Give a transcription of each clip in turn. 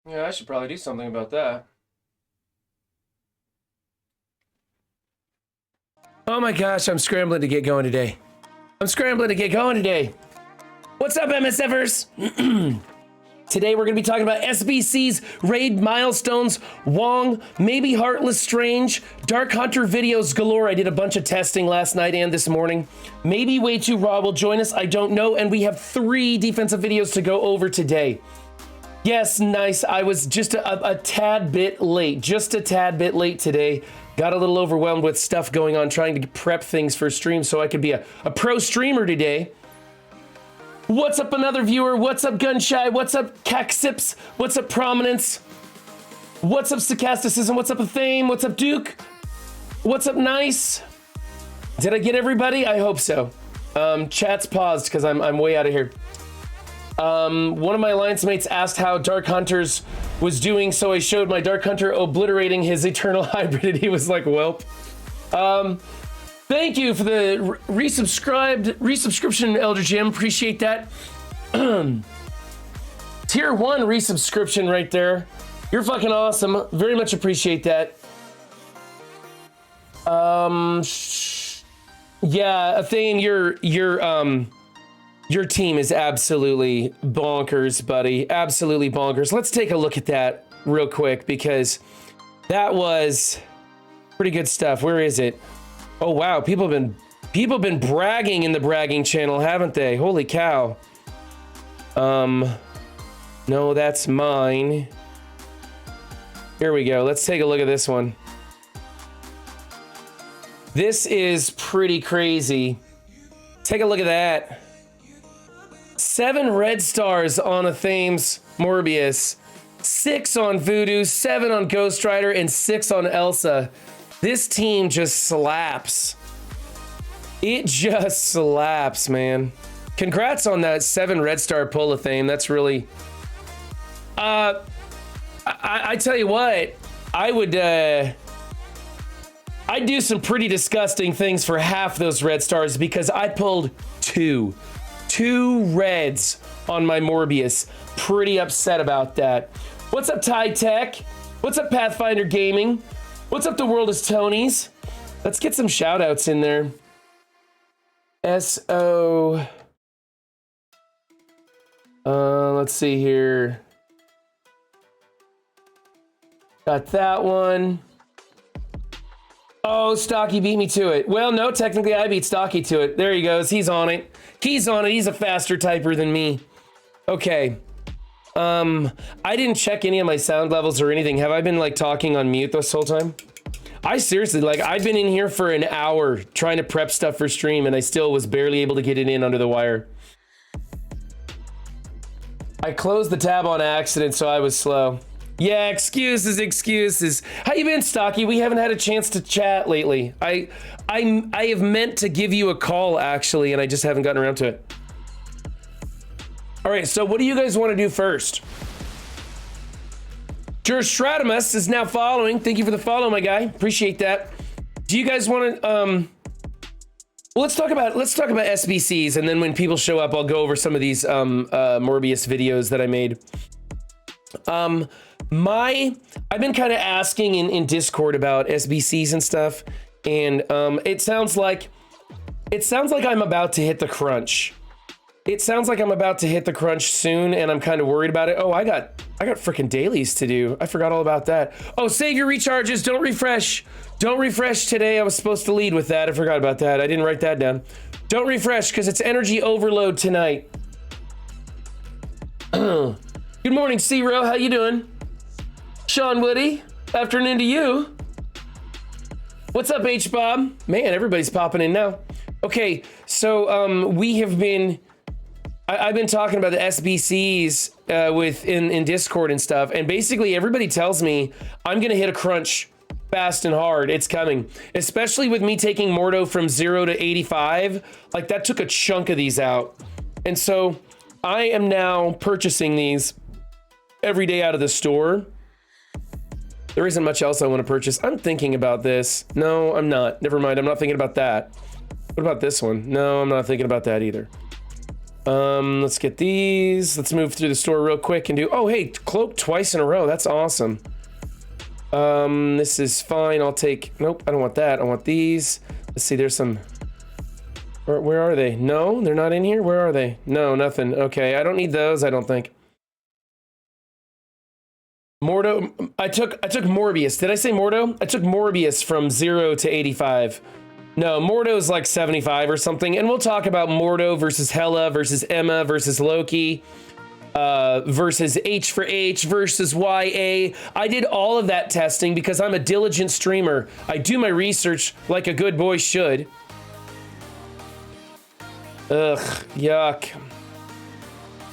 Yeah, I should probably do something about that. Oh my gosh, I'm scrambling to get going today. What's up, MSFers? Today we're going to be talking about SBC's raid milestones, Wong, maybe Heartless Strange, Dark Hunter videos galore. I did a bunch of testing last night and this morning. Maybe Way Too Raw will join us, I don't know. And we have 3 defensive videos to go over today. Yes, nice. I was just a tad bit late, today. Got a little overwhelmed with stuff going on, trying to prep things for stream so I could be a pro streamer today. What's up, another viewer? What's up, Gunshy? What's up, Caxips? What's up, Prominence? What's up, Stochasticism? What's up, Athame? What's up, Duke? What's up, Nice? Did I get everybody? I hope so. Chat's paused because I'm way out of here. One of my alliance mates asked how Dark Hunters was doing, so I showed my Dark Hunter obliterating his Eternal Hybrid, and he was like, welp. Thank you for the resubscription, Elder Jim. Appreciate that. Tier 1 resubscription right there. You're fucking awesome. Very much appreciate that. Yeah, Athane, your team is absolutely bonkers, buddy. Absolutely bonkers. Let's take a look at that real quick because that was pretty good stuff. Where is it? Oh wow, people have been bragging in the bragging channel, haven't they? Holy cow. No, that's mine. Here we go. Let's take a look at this one. This is pretty crazy. Take a look at that. 7 red stars on Athame's Morbius, 6 on Voodoo, 7 on Ghost Rider, and 6 on Elsa. This team just slaps. It just slaps, man. Congrats on that 7 red star pull, Athame. That's really... I tell you what, I'd do some pretty disgusting things for half those red stars because I pulled 2 reds on my Morbius. Pretty upset about that. What's up, Ty Tech? What's up, Pathfinder Gaming? What's up, The World is Tony's? Let's get some shout outs in there. S.O. Let's see here. Got that one. Oh, Stocky beat me to it. Well, no, technically I beat Stocky to it. There he goes. He's on it. He's on it. He's a faster typer than me. Okay. I didn't check any of my sound levels or anything. Have I been like talking on mute this whole time? I seriously, like, I've been in here for an hour trying to prep stuff for stream and I still was barely able to get it in under the wire. I closed the tab on accident, so I was slow. Yeah, excuses. How you been, Stocky? We haven't had a chance to chat lately. I have meant to give you a call, actually, and I just haven't gotten around to it. All right, so what do you guys want to do first? Stratimus is now following. Thank you for the follow, my guy. Appreciate that. Do you guys want to... well, let's talk about SBCs, and then when people show up, I'll go over some of these Morbius videos that I made. I've been kind of asking in Discord about SBCs and stuff, and it sounds like I'm about to hit the crunch. It sounds like I'm about to hit the crunch soon, and I'm kind of worried about it. Oh, I got freaking dailies to do. I forgot all about that. Oh, save your recharges. Don't refresh. Don't refresh today. I was supposed to lead with that. I forgot about that. I didn't write that down. Don't refresh because it's energy overload tonight. Good morning, C-Ro. How you doing? Sean Woody. Afternoon to you. What's up, H-Bob? Man, everybody's popping in now. Okay, so we have been... I've been talking about the SBCs in Discord and stuff, and basically everybody tells me I'm gonna hit a crunch fast and hard. It's coming, especially with me taking Mordo from 0 to 85. Like, that took a chunk of these out, and so I am now purchasing these every day out of the store. There isn't much else I want to purchase. I'm thinking about this. No, I'm not. Never mind. I'm not thinking about that. What about this one? No, I'm not thinking about that either. Let's get these. Let's move through the store real quick and do, oh, hey, cloak twice in a row. That's awesome. This is fine. I'll take, nope, I don't want that. I want these. Let's see, there's some, where are they? No, they're not in here. Where are they? No, nothing. Okay, I don't need those, I don't think. Mordo, I took Morbius. Did I say Mordo? I took Morbius from 0 to 85. No, Mordo's like 75 or something, and we'll talk about Mordo versus Hela versus Emma versus Loki versus H4H versus YA. I did all of that testing because I'm a diligent streamer. I do my research like a good boy should. Ugh, yuck.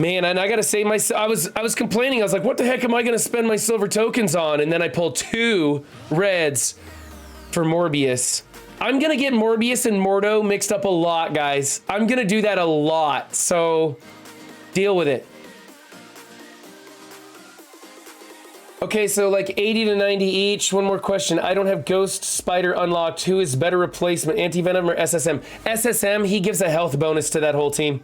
Man, and I gotta say, I was complaining. I was like, what the heck am I gonna spend my silver tokens on? And then I pulled 2 reds for Morbius. I'm gonna get Morbius and Mordo mixed up a lot, guys. I'm gonna do that a lot, so deal with it. Okay, so like 80 to 90 each. One more question. I don't have Ghost Spider unlocked. Who is better replacement, Anti-Venom or SSM? SSM, he gives a health bonus to that whole team.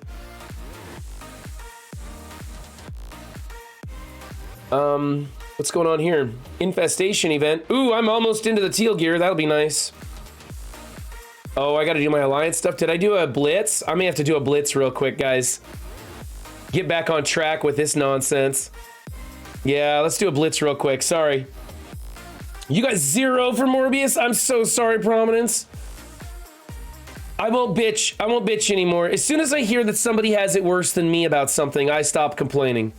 What's going on here? Infestation event. Ooh, I'm almost into the teal gear. That'll be nice. Oh, I gotta do my alliance stuff. Did I do a blitz? I may have to do a blitz real quick, guys. Get back on track with this nonsense. Yeah, let's do a blitz real quick. Sorry. You got 0 for Morbius? I'm so sorry, Prominence. I won't bitch. I won't bitch anymore. As soon as I hear that somebody has it worse than me about something, I stop complaining.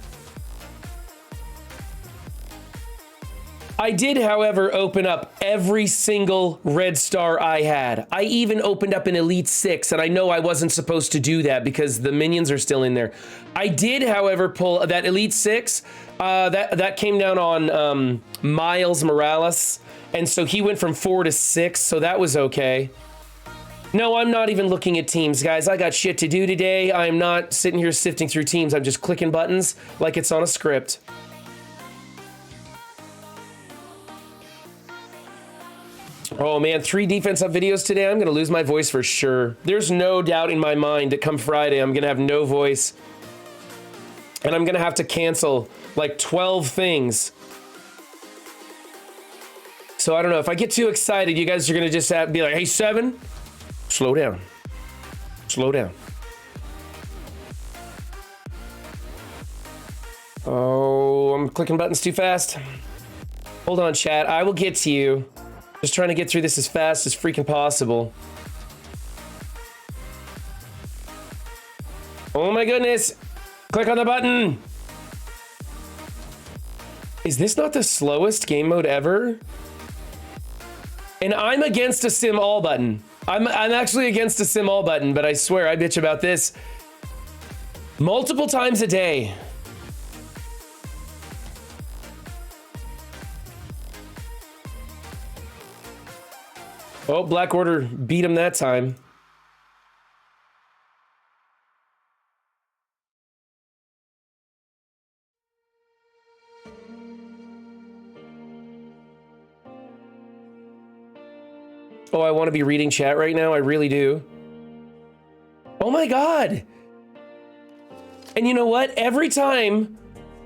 I did, however, open up every single red star I had. I even opened up an Elite 6, and I know I wasn't supposed to do that because the minions are still in there. I did, however, pull that Elite 6. That came down on Miles Morales, and so he went from 4 to 6, so that was okay. No, I'm not even looking at teams, guys. I got shit to do today. I'm not sitting here sifting through teams. I'm just clicking buttons like it's on a script. Oh man, 3 defense up videos today. I'm gonna lose my voice for sure. There's no doubt in my mind that come Friday, I'm gonna have no voice. And I'm gonna have to cancel like 12 things. So I don't know, if I get too excited, you guys are gonna just be like, hey, 7, slow down. Slow down. Oh, I'm clicking buttons too fast. Hold on, chat, I will get to you. Just trying to get through this as fast as freaking possible. Oh my goodness. Click on the button. Is this not the slowest game mode ever? And I'm against a sim all button. I'm actually against a sim all button, but I swear I bitch about this multiple times a day. Oh, Black Order beat him that time. Oh, I want to be reading chat right now. I really do. Oh my God. And you know what? Every time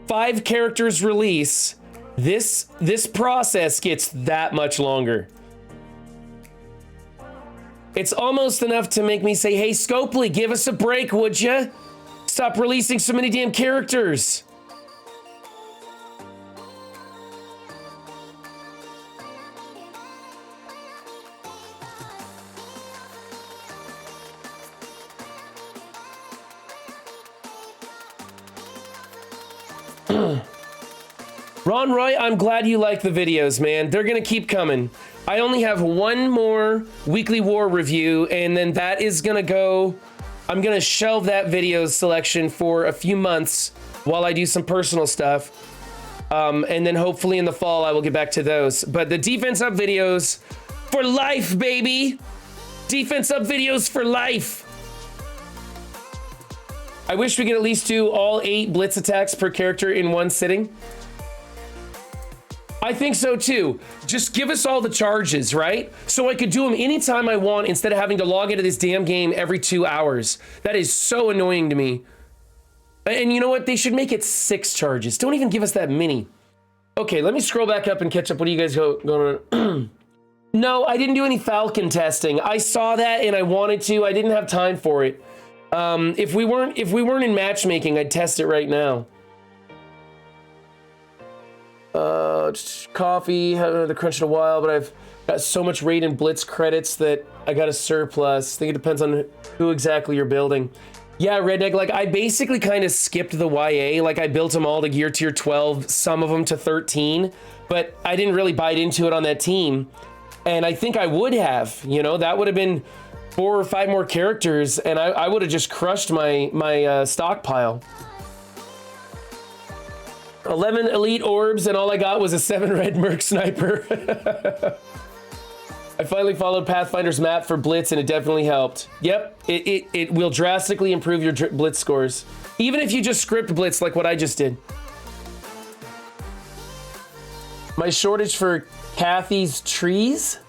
5 characters release, this process gets that much longer. It's almost enough to make me say, hey, Scopely, give us a break, would ya? Stop releasing so many damn characters. Ron Roy, I'm glad you like the videos, man. They're gonna keep coming. I only have 1 more Weekly War review, and then that is gonna go. I'm gonna shelve that video selection for a few months while I do some personal stuff. And then hopefully in the fall, I will get back to those. But the Defense Up videos for life, baby. Defense Up videos for life. I wish we could at least do all 8 blitz attacks per character in one sitting. I think so too. Just give us all the charges, right? So I could do them anytime I want instead of having to log into this damn game every 2 hours. That is so annoying to me. And you know what? They should make it 6 charges. Don't even give us that many. Okay, let me scroll back up and catch up. What do you guys going on? No, I didn't do any Falcon testing. I saw that and I wanted to. I didn't have time for it. If we weren't in matchmaking, I'd test it right now. Coffee, haven't had the crunch in a while, but I've got so much raid and blitz credits that I got a surplus. I think it depends on who exactly you're building. Yeah, Redneck, like I basically kind of skipped the YA. Like I built them all to gear tier 12, some of them to 13, but I didn't really bite into it on that team. And I think I would have, you know, that would have been 4 or 5 more characters and I would have just crushed my stockpile. 11 elite orbs and all I got was a 7 red merc sniper. I finally followed Pathfinder's map for blitz and it definitely helped. Yep, it will drastically improve your blitz scores. Even if you just script blitz like what I just did. My shortage for Kathy's trees?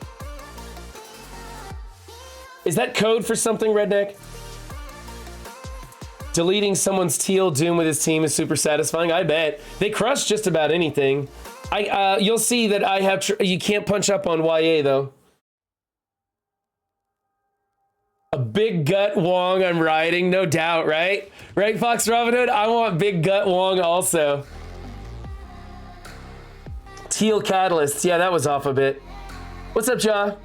Is that code for something, Redneck? Deleting someone's teal doom with his team is super satisfying. I bet. They crush just about anything. You'll see that I have... you can't punch up on YA, though. A big gut Wong I'm riding, no doubt, right? Right, Fox Robin Hood? I want big gut Wong also. Teal Catalysts. Yeah, that was off a bit. What's up, Ja?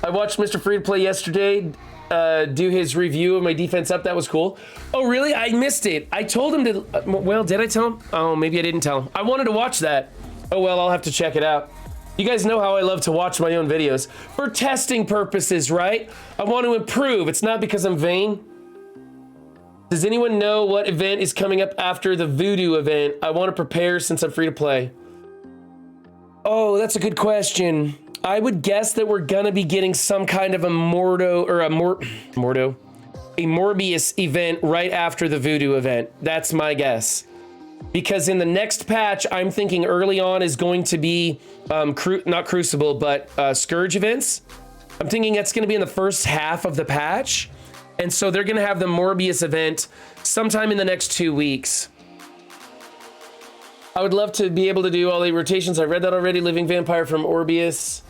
I watched Mr. Free to Play yesterday do his review of my defense up. That was cool. Oh, really? I missed it. I told him to... well, did I tell him? Oh, maybe I didn't tell him. I wanted to watch that. Oh, well, I'll have to check it out. You guys know how I love to watch my own videos. For testing purposes, right? I want to improve. It's not because I'm vain. Does anyone know what event is coming up after the Voodoo event? I want to prepare since I'm free to play. Oh, that's a good question. I would guess that we're gonna be getting some kind of a Mordo or a Morbius event right after the Voodoo event. That's my guess. Because in the next patch, I'm thinking early on is going to be not Crucible, but Scourge events. I'm thinking that's going to be in the first half of the patch. And so they're going to have the Morbius event sometime in the next 2 weeks. I would love to be able to do all the rotations. I read that already. Living Vampire from Morbius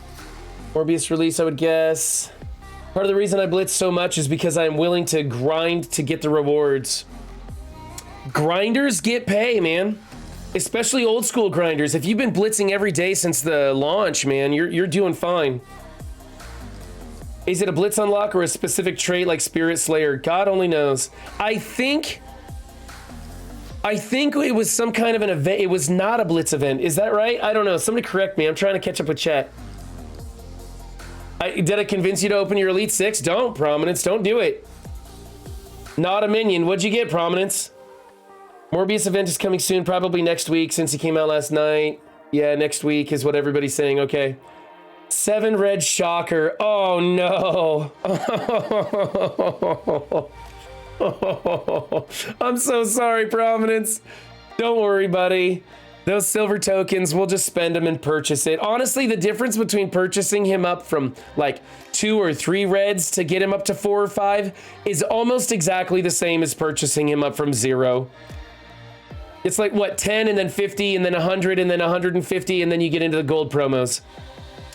release, I would guess. Part of the reason I blitz so much is because I'm willing to grind to get the rewards. Grinders get pay, man. Especially old school grinders. If you've been blitzing every day since the launch, man, you're doing fine. Is it a blitz unlock or a specific trait like Spirit Slayer? God only knows. I think it was some kind of an event. It was not a blitz event. Is that right? I don't know. Somebody correct me. I'm trying to catch up with chat. Did I convince you to open your Elite 6? Don't, Prominence. Don't do it. Not a minion. What'd you get, Prominence? Morbius event is coming soon, probably next week since he came out last night. Yeah, next week is what everybody's saying. Okay. 7 red shocker. Oh, no. I'm so sorry, Prominence. Don't worry, buddy. Those silver tokens, we'll just spend them and purchase it. Honestly, the difference between purchasing him up from like 2 or 3 reds to get him up to 4 or 5 is almost exactly the same as purchasing him up from 0. It's like, what, 10 and then 50 and then 100 and then 150 and then you get into the gold promos.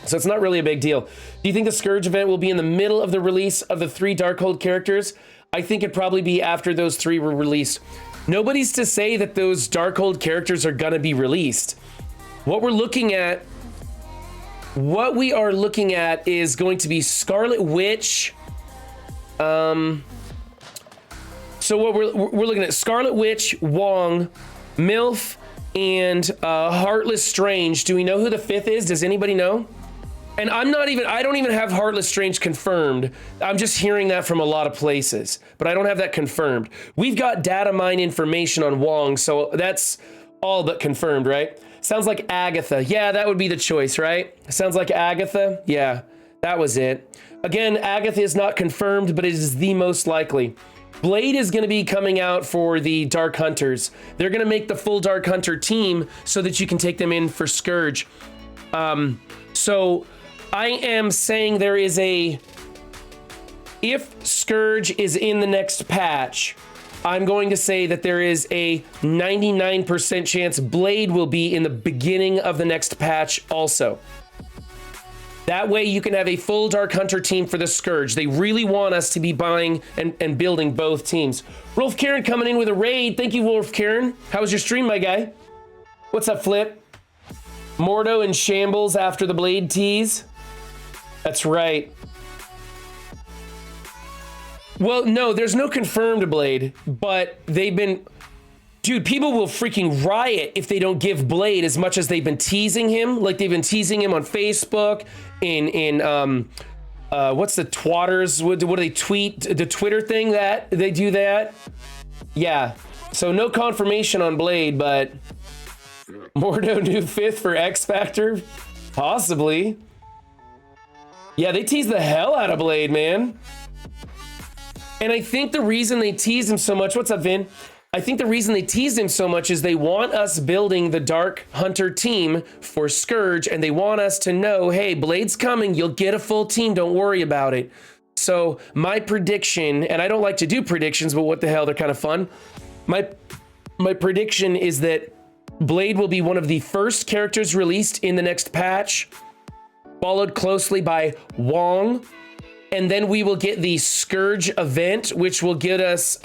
So it's not really a big deal. Do you think the Scourge event will be in the middle of the release of the 3 Darkhold characters? I think it'd probably be after those 3 were released. Nobody's to say that those Darkhold characters are gonna be released. What we are looking at is going to be Scarlet Witch. So what we're looking at Scarlet Witch, Wong, MILF, and Heartless Strange. Do we know who the 5th is? Does anybody know? And I don't even have Heartless Strange confirmed. I'm just hearing that from a lot of places, but I don't have that confirmed. We've got data mine information on Wong, so that's all but confirmed, right? Sounds like Agatha. Yeah, that would be the choice, right? Sounds like Agatha. Yeah, that was it. Again, Agatha is not confirmed, but it is the most likely. Blade is going to be coming out for the Dark Hunters. They're going to make the full Dark Hunter team so that you can take them in for Scourge. So I am saying there is a... If Scourge is in the next patch, I'm going to say that there is a 99% chance Blade will be in the beginning of the next patch also. That way you can have a full Dark Hunter team for the Scourge. They really want us to be buying and building both teams. Rolf Karen coming in with a raid. Thank you, Rolf Karen. How was your stream, my guy? What's up, Flip? Mordo in shambles after the Blade tease. That's right. Well, no, there's no confirmed Blade, but they've been... Dude, people will freaking riot if they don't give Blade as much as they've been teasing him. Like they've been teasing him on Facebook, what's the twatters? What do they tweet? The Twitter thing that they do that? Yeah. So no confirmation on Blade, but Mordo new 5th for X Factor? Possibly. Yeah, they tease the hell out of Blade, man. And I think the reason they tease him so much, what's up, Vin? I think the reason they teased him so much is they want us building the Dark Hunter team for Scourge, and they want us to know, hey, Blade's coming, you'll get a full team, don't worry about it. So my prediction, and I don't like to do predictions, but what the hell, they're kind of fun. My prediction is that Blade will be one of the first characters released in the next patch, followed closely by Wong, and then we will get the Scourge event, which will get us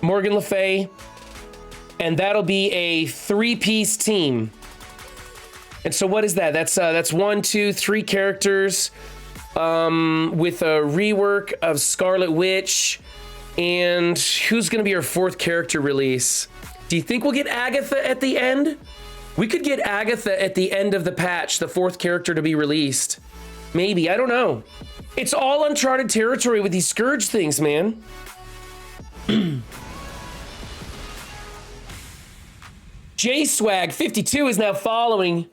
Morgan Le Fay, and that'll be a 3-piece team. And so what is that? That's 1, 2, 3 characters with a rework of Scarlet Witch. And who's going to be our 4th character release? Do you think we'll get Agatha at the end? We could get Agatha at the end of the patch, the 4th character to be released. Maybe, I don't know. It's all uncharted territory with these Scourge things, man. JSwag52 is now following.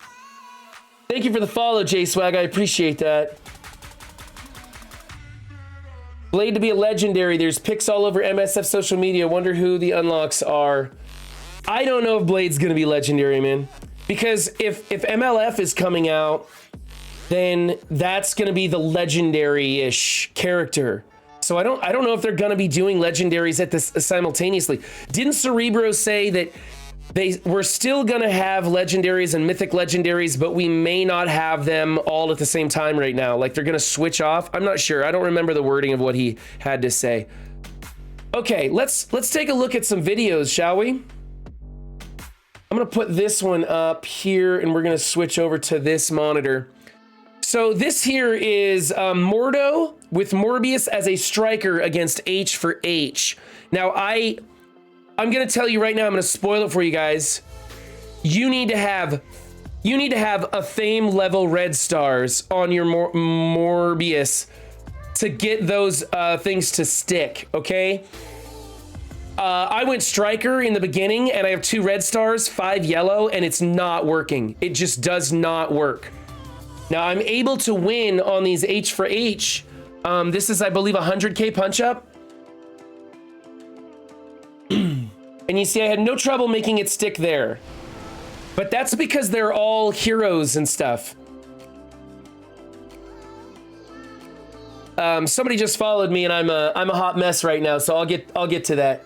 Thank you for the follow, JSwag. I appreciate that. Blade to be a legendary. There's pics all over MSF social media. Wonder who the unlocks are. I don't know if Blade's gonna be legendary, man. Because if MLF is coming out, then that's gonna be the legendary-ish character. So I don't know if they're gonna be doing legendaries at this simultaneously. Didn't Cerebro say that we're still gonna have legendaries and mythic legendaries, but we may not have them all at the same time right now? Like they're gonna switch off? I'm not sure. I don't remember the wording of what he had to say. Okay, let's take a look at some videos, shall we? I'm gonna put this one up here and we're gonna switch over to this monitor. So this here is Mordo with Morbius as a striker against H4H. Now I'm gonna tell you right now, I'm gonna spoil it for you guys. You need to have Athame level red stars on your Morbius to get those things to stick, okay? I went striker in the beginning and I have 2 red stars, 5 yellow, and it's not working. It just does not work. Now I'm able to win on these H4H. This is, I believe, 100K punch up. And you see, I had no trouble making it stick there. But that's because they're all heroes and stuff. Somebody just followed me and I'm a hot mess right now, so I'll get to that.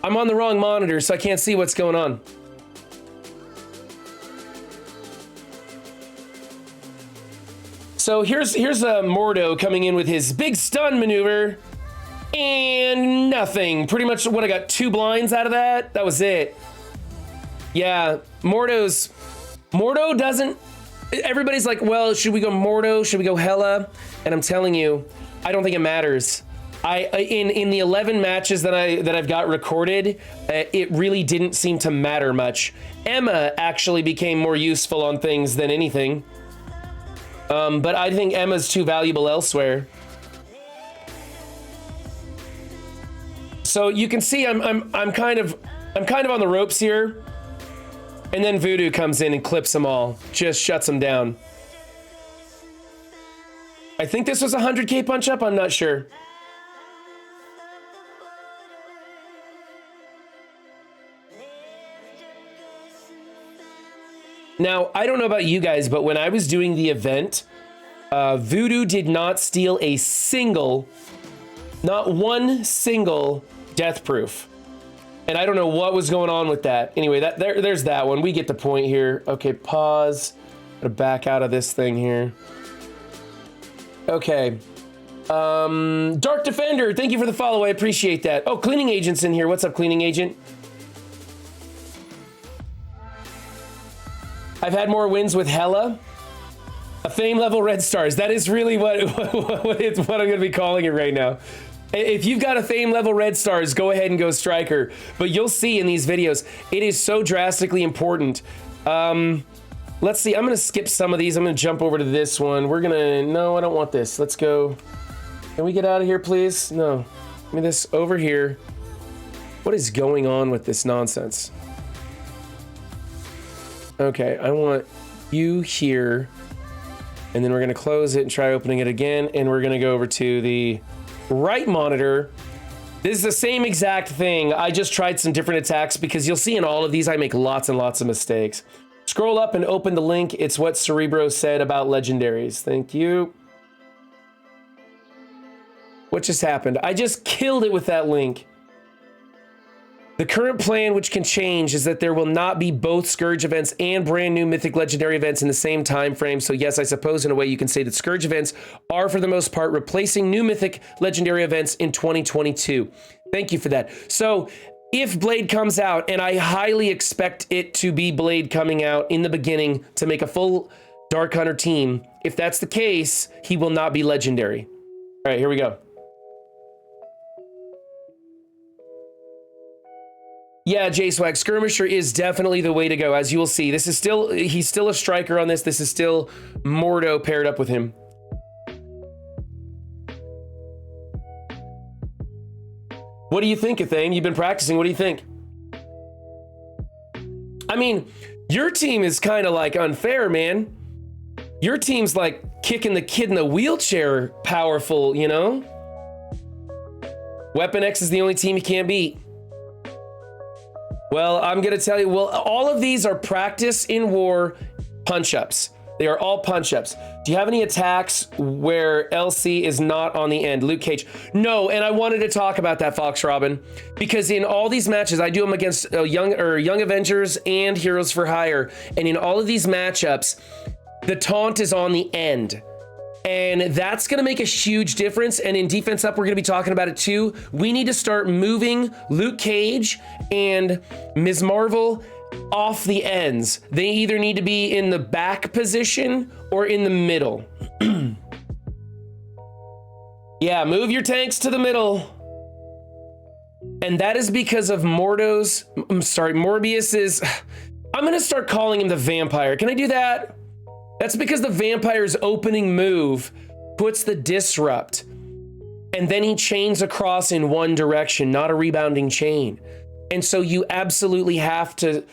I'm on the wrong monitor, so I can't see what's going on. So here's a Mordo coming in with his big stun maneuver. And nothing. Pretty much what I got 2 blinds out of that. That was it. Yeah, Mordo doesn't... Everybody's like, well, should we go Mordo? Should we go Hela? And I'm telling you, I don't think it matters. In the 11 matches that I've got recorded, it really didn't seem to matter much. Emma actually became more useful on things than anything. But I think Emma's too valuable elsewhere. So you can see I'm kind of on the ropes here, and then Voodoo comes in and clips them all, just shuts them down. I think this was a 100K punch up. I'm not sure. Now, I don't know about you guys, but when I was doing the event, Voodoo did not steal a single, not one single death proof. And I don't know what was going on with that. Anyway, there's that one. We get the point here. Okay, pause. Gotta back out of this thing here. Okay. Dark Defender, thank you for the follow. I appreciate that. Oh, Cleaning Agent's in here. What's up, Cleaning Agent? I've had more wins with Hela. Athame level red stars. That is really what I'm going to be calling it right now. If you've got Athame level red stars, go ahead and go striker. But you'll see in these videos, it is so drastically important. Let's see. I'm going to skip some of these. I'm going to jump over to this one. We're going to... No, I don't want this. Let's go... Can we get out of here, please? No. Give me this over here. What is going on with this nonsense? Okay, I want you here. And then we're going to close it and try opening it again. And we're going to go over to the right monitor. This is the same exact thing. I just tried some different attacks because you'll see in all of these I make lots and lots of mistakes. Scroll up and open the link. It's what Cerebro said about legendaries. Thank you. What just happened? I just killed it with that link. The current plan, which can change, is that there will not be both Scourge events and brand new Mythic Legendary events in the same time frame. So yes, I suppose in a way you can say that Scourge events are for the most part replacing new Mythic Legendary events in 2022. Thank you for that. So if Blade comes out, and I highly expect it to be Blade coming out in the beginning to make a full Dark Hunter team, if that's the case, he will not be Legendary. All right, here we go. Yeah, J-Swag, Skirmisher is definitely the way to go. As you will see, this is still, he's still a striker on this. This is still Mordo paired up with him. What do you think, Athame? You've been practicing. What do you think? I mean, your team is kind of like unfair, man. Your team's like kicking the kid in the wheelchair powerful, you know? Weapon X is the only team you can't beat. Well, I'm going to tell you, well, all of these are practice in war punch-ups. They are all punch-ups. Do you have any attacks where LC is not on the end? Luke Cage. No, and I wanted to talk about that, Fox Robin, because in all these matches, I do them against Young Avengers and Heroes for Hire, and in all of these matchups, the taunt is on the end. And that's going to make a huge difference. And in Defense Up, we're going to be talking about it too. We need to start moving Luke Cage and Ms. Marvel off the ends. They either need to be in the back position or in the middle. Yeah, move your tanks to the middle. And that is because of Morbius's... I'm going to start calling him the vampire. Can I do that? That's because the vampire's opening move puts the disrupt, and then he chains across in one direction, not a rebounding chain. And so you absolutely have to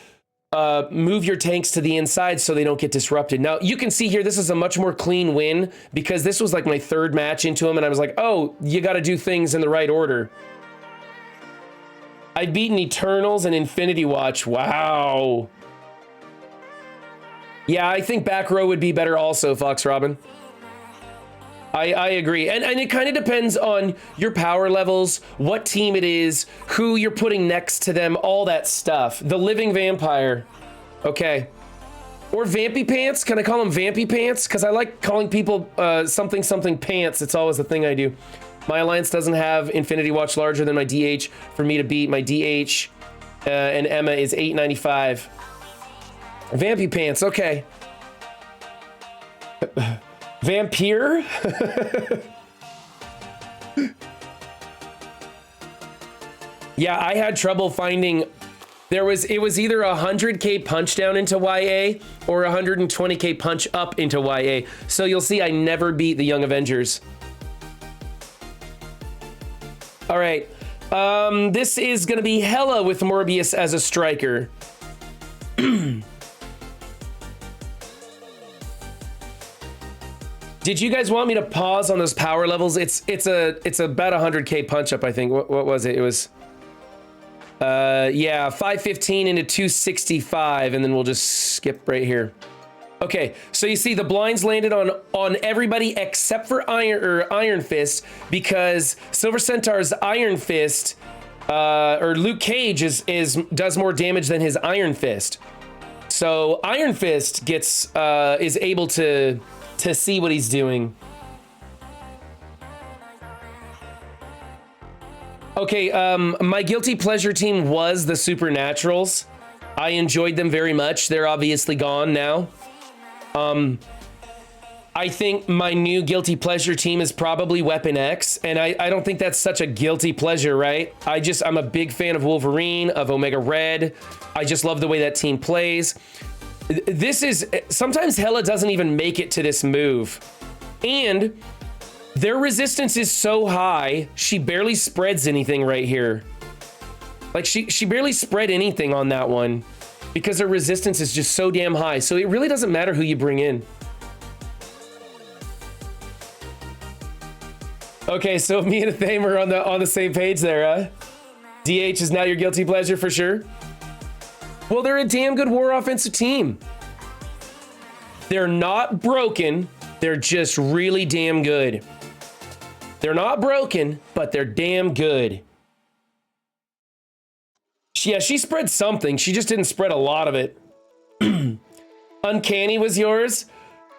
move your tanks to the inside so they don't get disrupted. Now, you can see here, this is a much more clean win because this was like my third match into him, and I was like, oh, you got to do things in the right order. I've beaten Eternals and Infinity Watch. Wow. Yeah, I think back row would be better also, Fox Robin. I agree. And it kind of depends on your power levels, what team it is, who you're putting next to them, all that stuff. The living vampire. Okay. Or Vampy Pants. Can I call him Vampy Pants? Because I like calling people something pants. It's always the thing I do. My alliance doesn't have Infinity Watch larger than my DH for me to beat. My DH and Emma is 895. Vampy Pants, okay. Vampire? Yeah, I had trouble finding... it was either 100k punch down into YA or 120k punch up into YA. So you'll see I never beat the Young Avengers. All right. This is going to be Hela with Morbius as a striker. Did you guys want me to pause on those power levels? It's about 100k punch up, I think. What was it? It was Yeah, 515 into 265, and then we'll just skip right here. Okay, so you see the blinds landed on everybody except for Iron Fist, because Silver Centaur's Iron Fist, or Luke Cage does more damage than his Iron Fist. So Iron Fist gets is able to see what he's doing. Okay, my guilty pleasure team was the Supernaturals. I enjoyed them very much. They're obviously gone now. I think my new guilty pleasure team is probably Weapon X, and I don't think that's such a guilty pleasure, right? I'm a big fan of Wolverine, of Omega Red. I just love the way that team plays. Sometimes Hela doesn't even make it to this move, and their resistance is so high, she barely spreads anything right here. Like she barely spread anything on that one because her resistance is just so damn high. So it really doesn't matter who you bring in. Okay, so me and Athame are on the same page there, huh? DH is now your guilty pleasure for sure. Well, they're a damn good war offensive team. They're not broken, they're just really damn good. They're not broken, but they're damn good. Yeah, she spread something. She just didn't spread a lot of it. Uncanny was yours.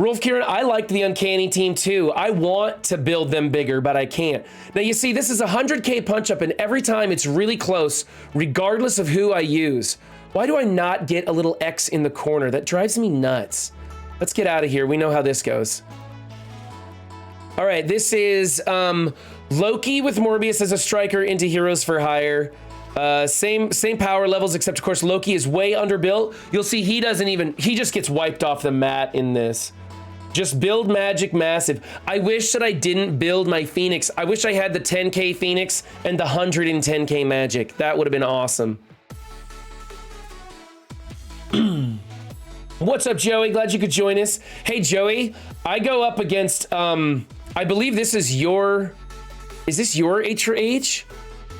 Rolf Kieran, I liked the Uncanny team too. I want to build them bigger, but I can't. Now you see, this is a 100K punch up, and every time it's really close, regardless of who I use. Why do I not get a little X in the corner? That drives me nuts. Let's get out of here. We know how this goes. All right, this is Loki with Morbius as a striker into Heroes for Hire. Same power levels, except of course Loki is way underbuilt. You'll see he just gets wiped off the mat in this. Just build magic massive. I wish that I didn't build my Phoenix. I wish I had the 10K Phoenix and the 110K magic. That would have been awesome. What's up, Joey? Glad you could join us. Hey, Joey, I go up against, I believe this is is this your H4H?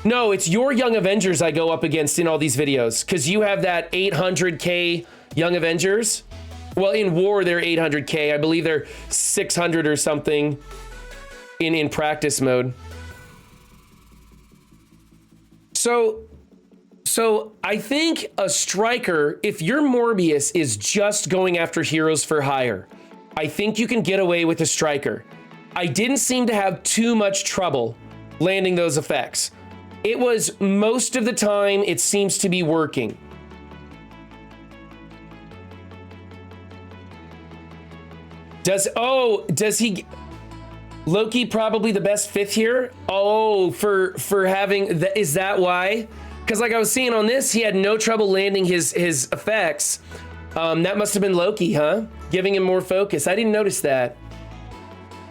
No, it's your Young Avengers I go up against in all these videos, because you have that 800K Young Avengers. Well, in War, they're 800K. I believe they're 600 or something in practice mode. So I think a striker, if your Morbius is just going after Heroes for Hire, I think you can get away with a striker. I didn't seem to have too much trouble landing those effects. It was most of the time, it seems to be working. Does he, Loki probably the best fifth here? Oh, for having, is that why? Because like I was seeing on this, he had no trouble landing his effects. That must have been Loki, huh? Giving him more focus. I didn't notice that.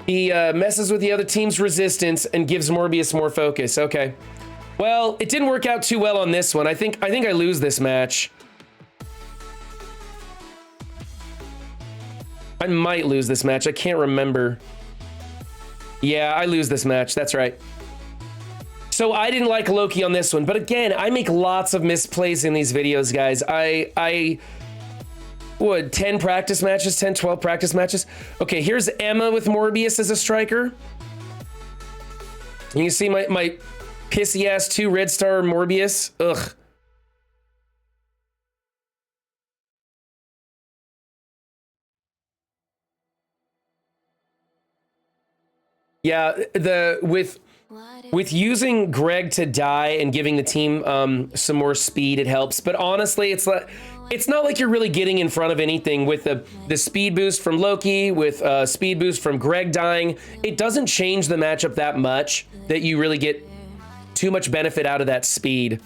He messes with the other team's resistance and gives Morbius more focus. Okay. Well, it didn't work out too well on this one. I think I lose this match. I might lose this match. I can't remember. Yeah, I lose this match. That's right. So I didn't like Loki on this one. But again, I make lots of misplays in these videos, guys. What, 10 practice matches? 10, 12 practice matches? Okay, here's Emma with Morbius as a striker. You can see my pissy ass 2 red star Morbius. Ugh. Yeah, with using Greg to die and giving the team some more speed, it helps. But honestly, it's not like you're really getting in front of anything with the speed boost from Loki, with speed boost from Greg dying. It doesn't change the matchup that much that you really get too much benefit out of that speed.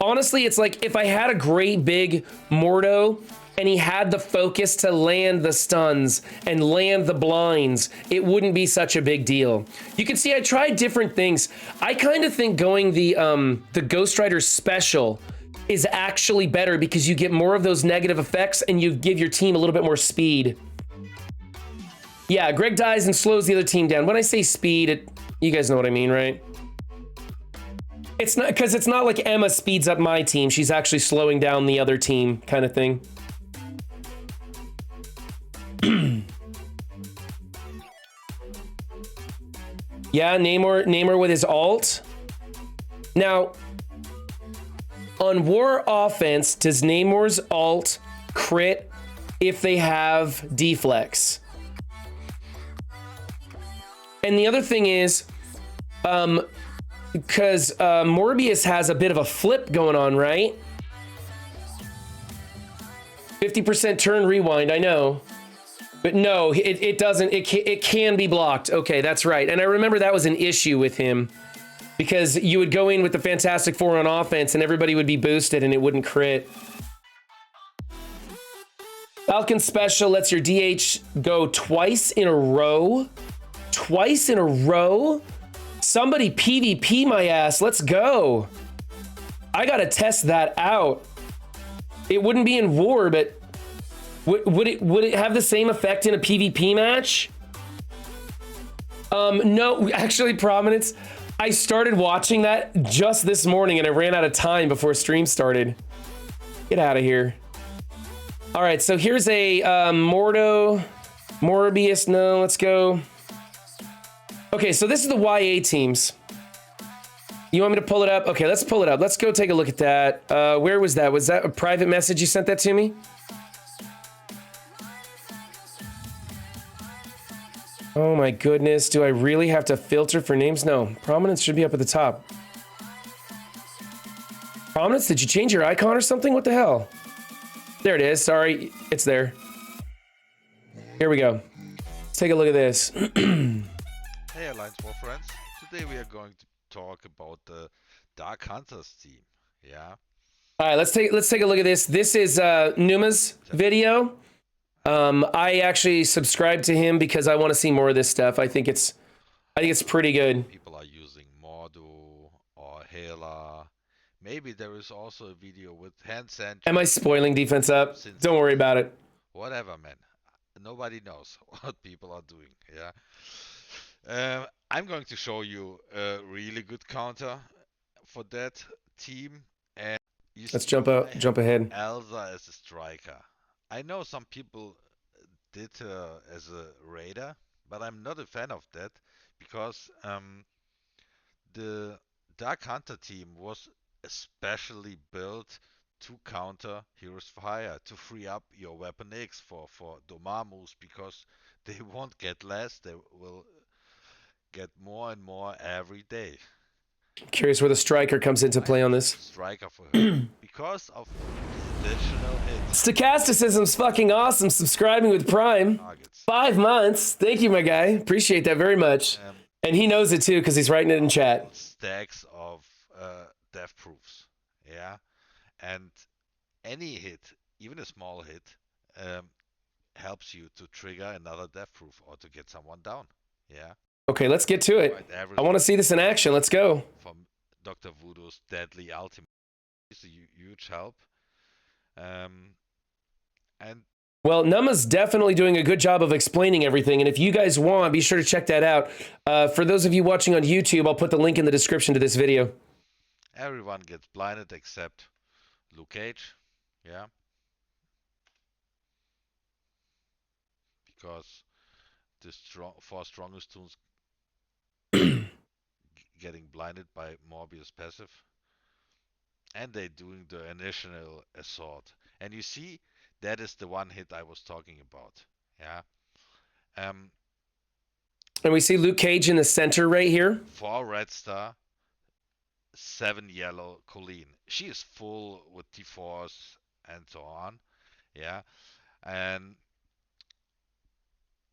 Honestly, it's like if I had a great big Mordo and he had the focus to land the stuns and land the blinds, it wouldn't be such a big deal. You can see I tried different things. I kind of think going the Ghost Rider special is actually better because you get more of those negative effects and you give your team a little bit more speed. Yeah, Greg dies and slows the other team down. When I say speed, you guys know what I mean, right? It's not because it's not like Emma speeds up my team. She's actually slowing down the other team kind of thing. Yeah, Namor with his ult. Now, on War Offense, does Namor's ult crit if they have deflex? And the other thing is, because Morbius has a bit of a flip going on, right? 50% turn rewind, I know. But no, it doesn't. It can be blocked. Okay, that's right. And I remember that was an issue with him. Because you would go in with the Fantastic Four on offense and everybody would be boosted and it wouldn't crit. Falcon Special lets your DH go twice in a row. Twice in a row? Somebody PvP my ass. Let's go. I gotta test that out. It wouldn't be in War, but would it have the same effect in a PvP match? No, actually, Prominence. I started watching that just this morning and I ran out of time before stream started. Get out of here. All right, so here's a Mordo, Morbius. No, let's go. Okay, so this is the YA teams. You want me to pull it up? Okay, let's pull it up. Let's go take a look at that. Where was that? Was that a private message you sent that to me? Oh my goodness, do I really have to filter for names? No, Prominence should be up at the top. Prominence, did you change your icon or something? What the hell? There it is, sorry, it's there. Here we go. Let's take a look at this. Hey Alliance War friends, today we are going to talk about the Dark Hunters team, yeah? All right, let's take a look at this. This is Numa's video. I actually subscribed to him because I want to see more of this stuff. I think it's pretty good. People are using Mordo or Hela. Maybe there is also a video with hand sentry. Am I spoiling defense up? Don't worry about it. Whatever, man. Nobody knows what people are doing, yeah? I'm going to show you a really good counter for that team. And let's jump ahead. Elsa as a striker. I know some people did as a raider, but I'm not a fan of that because the Dark Hunter team was especially built to counter Heroes for Hire, to free up your Weapon X for Domamus, because they won't get less, they will get more and more every day. Curious where the striker comes into play on this. Striker for her because of additional hits. Stochasticism's fucking awesome. Subscribing with Prime. 5 months. Thank you, my guy. Appreciate that very much. And he knows it too because he's writing it in chat. Stacks of death proofs, yeah, and any hit, even a small hit, helps you to trigger another death proof or to get someone down, yeah. Okay, let's get to it. I want to see this in action. Let's go. From Dr. Voodoo's deadly ultimate, it's a huge help. And well, Numa's definitely doing a good job of explaining everything. And if you guys want, be sure to check that out. For those of you watching on YouTube, I'll put the link in the description to this video. Everyone gets blinded except Luke Cage, yeah. Because the four strongest tunes getting blinded by Morbius passive, and they doing the initial assault. And you see, that is the one hit I was talking about, yeah. And we see Luke Cage in the center right here. 4 red star, 7 yellow Colleen. She is full with T4s and so on, yeah. And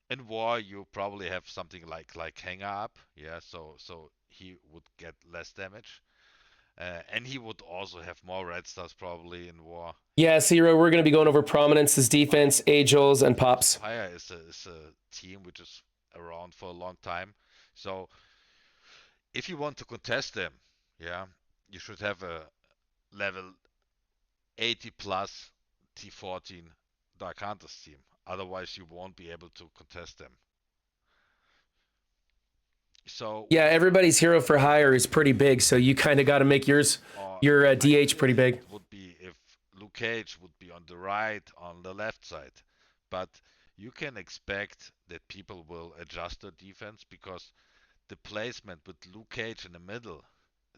in War, you probably have something like hanger up, yeah. So he would get less damage, and he would also have more red stars probably in War. Yeah, Zero. We're going to be going over Prominence's defense, Angels, and Pops. Fire is a team which is around for a long time. So if you want to contest them, yeah, you should have a level 80 plus T14 Dark Hunters team. Otherwise, you won't be able to contest them. So Yeah, everybody's hero for hire is pretty big, so you kind of got to make yours, your DH pretty big. it would be if Luke Cage would be on the right, on the left side. But you can expect that people will adjust their defense because the placement with Luke Cage in the middle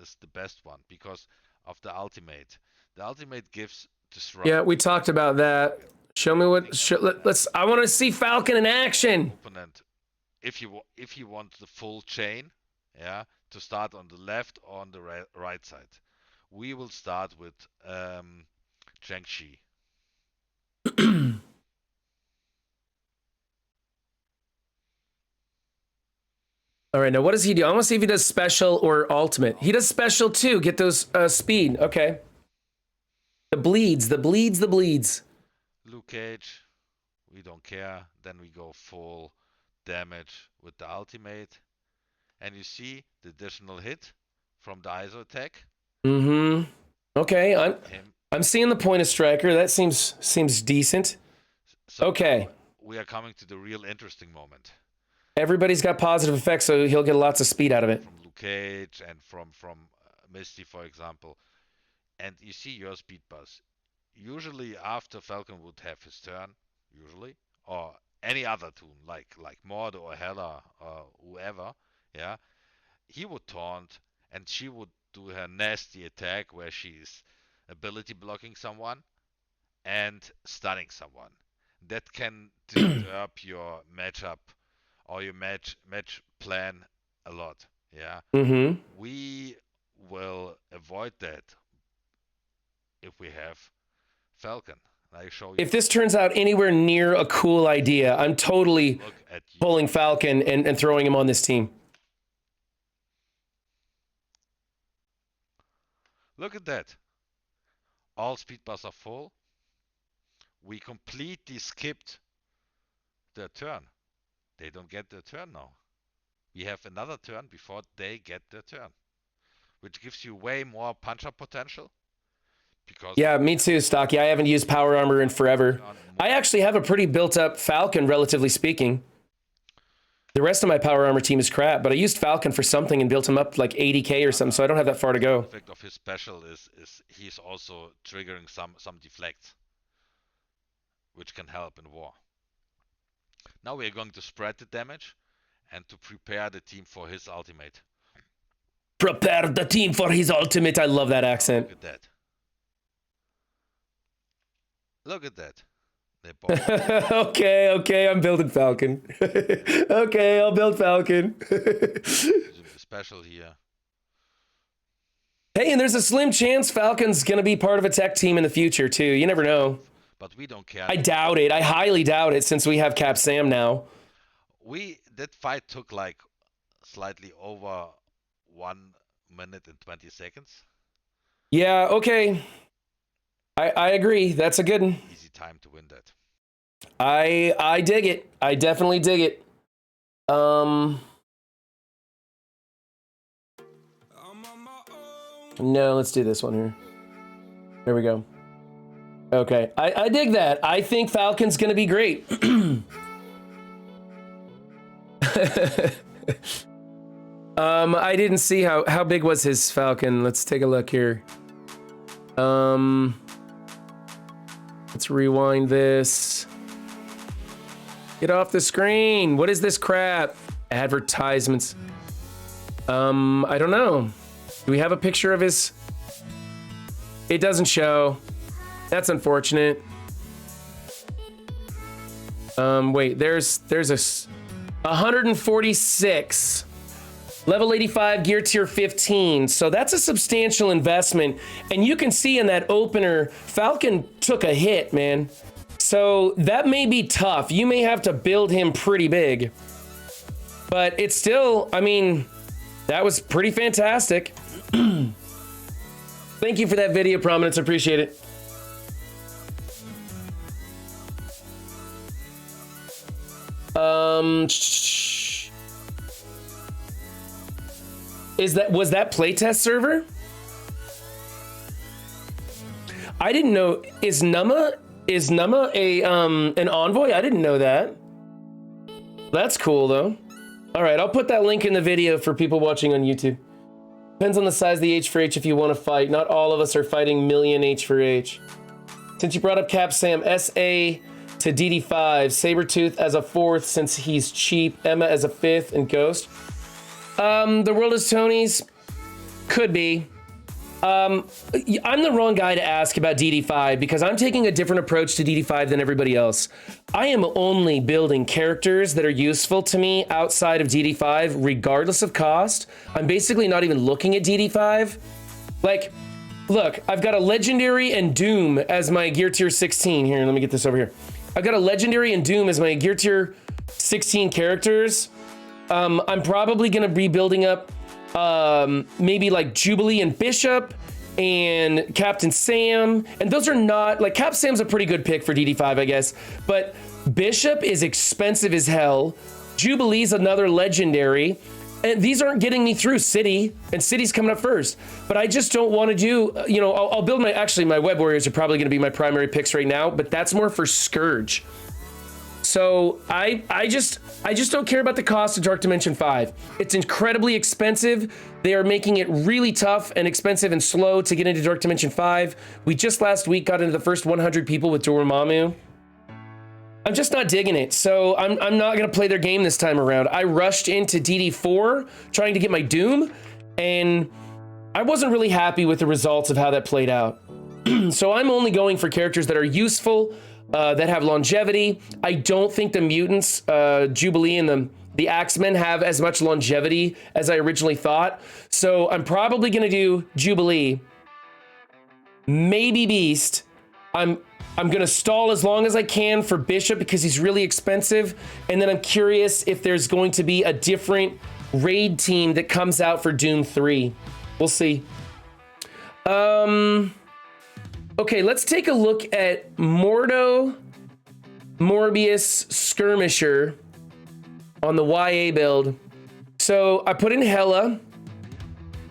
is the best one because of the ultimate. The ultimate gives disruption. Yeah, we talked about that. Show me what. Let's. I want to see Falcon in action. Opponent, if you want the full chain, yeah, to start on the left or on the right side. We will start with Zhengxi. All right, now what does he do? I want to see if he does special or ultimate. He does special too. Get those speed. Okay. The bleeds. Luke Cage, we don't care. Then we go full damage with the ultimate. And you see the additional hit from the ISO attack. Mm-hmm. Okay, I'm seeing the point of striker. That seems decent. So okay. We are coming to the real interesting moment. Everybody's got positive effects, so he'll get lots of speed out of it. From Luke Cage and from Misty, for example. And you see your speed buzz. Usually after Falcon would have his turn, or any other toon like Mordo or Hela or whoever, yeah, he would taunt and she would do her nasty attack where she's ability blocking someone and stunning someone. That can disturb your matchup or your match plan a lot. Yeah. Mm-hmm. We will avoid that if we have Falcon. I show you. If this turns out anywhere near a cool idea, I'm totally pulling Falcon and throwing him on this team. Look at that. All speed bars are full. We completely skipped their turn. They don't get their turn now. We have another turn before they get their turn, which gives you way more punch-up potential. Because yeah, me too, Stocky. I haven't used power armor in forever. I actually have a pretty built-up Falcon, relatively speaking. The rest of my power armor team is crap, but I used Falcon for something and built him up like 80k or something, so I don't have that far to go. The effect of his special is he's also triggering some deflects, which can help in war. Now we are going to spread the damage and to prepare the team for his ultimate. Prepare the team for his ultimate. I love that accent. Look at that. Look at that. They both okay, I'm building Falcon. Okay, I'll build Falcon. Special here. Hey, and there's a slim chance Falcon's going to be part of a tech team in the future, too. You never know. But we don't care. I doubt it. I highly doubt it since we have Cap Sam now. That fight took like slightly over 1 minute and 20 seconds. Yeah, okay. I agree. That's a good one. Easy time to win that. I dig it. I definitely dig it. No, let's do this one here. There we go. Okay, I dig that. I think Falcon's gonna be great. I didn't see how big was his Falcon. Let's take a look here. Let's rewind this. Get off the screen. What is this crap? Advertisements. I don't know. Do we have a picture of his? It doesn't show. That's unfortunate. Wait, there's a 146. Level 85, gear tier 15. So that's a substantial investment. And you can see in that opener, Falcon took a hit, man. So that may be tough. You may have to build him pretty big. But it's still, I mean, that was pretty fantastic. Thank you for that video, Prominence. Appreciate it. Was that playtest server? I didn't know. Is Numma a an envoy? I didn't know that. That's cool though. All right, I'll put that link in the video for people watching on YouTube. Depends on the size of the H4H if you want to fight. Not all of us are fighting million H4H. Since you brought up Cap Sam, SA to DD5, Sabretooth as a 4th since he's cheap, Emma as a 5th, and Ghost. The world is Tony's. Could be. I'm the wrong guy to ask about DD5 because I'm taking a different approach to DD5 than everybody else. I am only building characters that are useful to me outside of DD5, regardless of cost. I'm basically not even looking at DD5. Like, look, I've got a Legendary and Doom as my Gear Tier 16. Here, let me get this over here. I've got a Legendary and Doom as my Gear Tier 16 characters. I'm probably going to be building up maybe like Jubilee and Bishop and Captain Sam. And those are not, like, Cap Sam's a pretty good pick for DD5, I guess. But Bishop is expensive as hell. Jubilee's another Legendary. And these aren't getting me through City, and City's coming up first. But I just don't want to do, you know, I'll build my, actually my Web Warriors are probably going to be my primary picks right now, but that's more for Scourge. So I just don't care about the cost of Dark Dimension 5. It's incredibly expensive. They are making it really tough and expensive and slow to get into Dark Dimension 5. We just last week got into the first 100 people with Dormammu. I'm just not digging it, so I'm not gonna play their game this time around. I rushed into DD4 trying to get my Doom, and I wasn't really happy with the results of how that played out. So I'm only going for characters that are useful, that have longevity. I don't think the mutants, Jubilee and the Axemen have as much longevity as I originally thought. So I'm probably gonna do Jubilee, maybe Beast. I'm gonna stall as long as I can for Bishop because he's really expensive. And then I'm curious if there's going to be a different raid team that comes out for Doom 3. We'll see. Okay, let's take a look at Mordo, Morbius, Skirmisher on the YA build. So I put in Hela.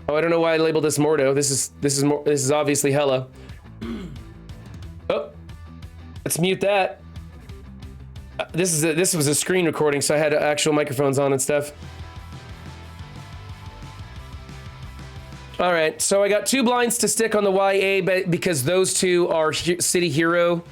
Oh, I don't know why I labeled this Mordo. This is obviously Hela. Oh, let's mute that. This was a screen recording, so I had actual microphones on and stuff. All right, so I got 2 blinds to stick on the YA because those 2 are City Hero.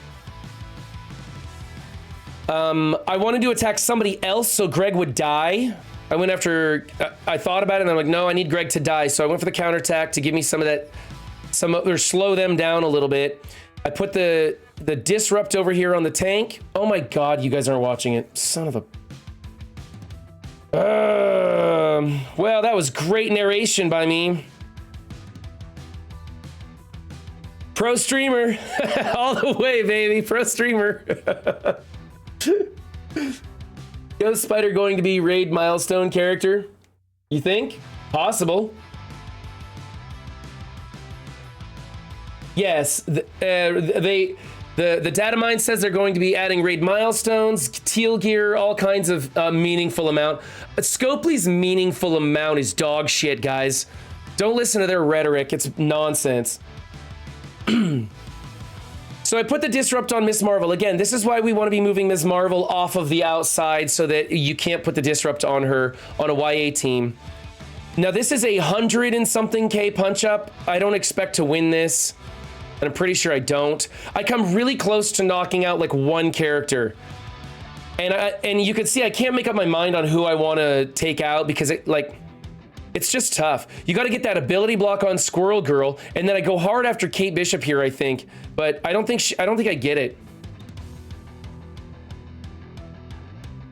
I wanted to attack somebody else so Greg would die. I went after, I thought about it and I'm like, no, I need Greg to die. So I went for the counterattack to give me some of that, or slow them down a little bit. I put the disrupt over here on the tank. Oh my God, you guys aren't watching it. Son of a... well, that was great narration by me. Pro streamer, all the way, baby. Pro streamer. Ghost Spider going to be raid milestone character? You think? Possible. Yes, the data mine says they're going to be adding raid milestones, teal gear, all kinds of meaningful amount. Scopely's meaningful amount is dog shit, guys. Don't listen to their rhetoric. It's nonsense. So I put the disrupt on Ms. Marvel. Again, this is why we want to be moving Ms. Marvel off of the outside so that you can't put the disrupt on her on a YA team. Now this is 100 and something K punch up. I don't expect to win this. And I'm pretty sure I don't. I come really close to knocking out like 1 character. And you can see I can't make up my mind on who I want to take out because it's just tough. You got to get that ability block on Squirrel Girl, and then I go hard after Kate Bishop here, I think. But I don't think I get it.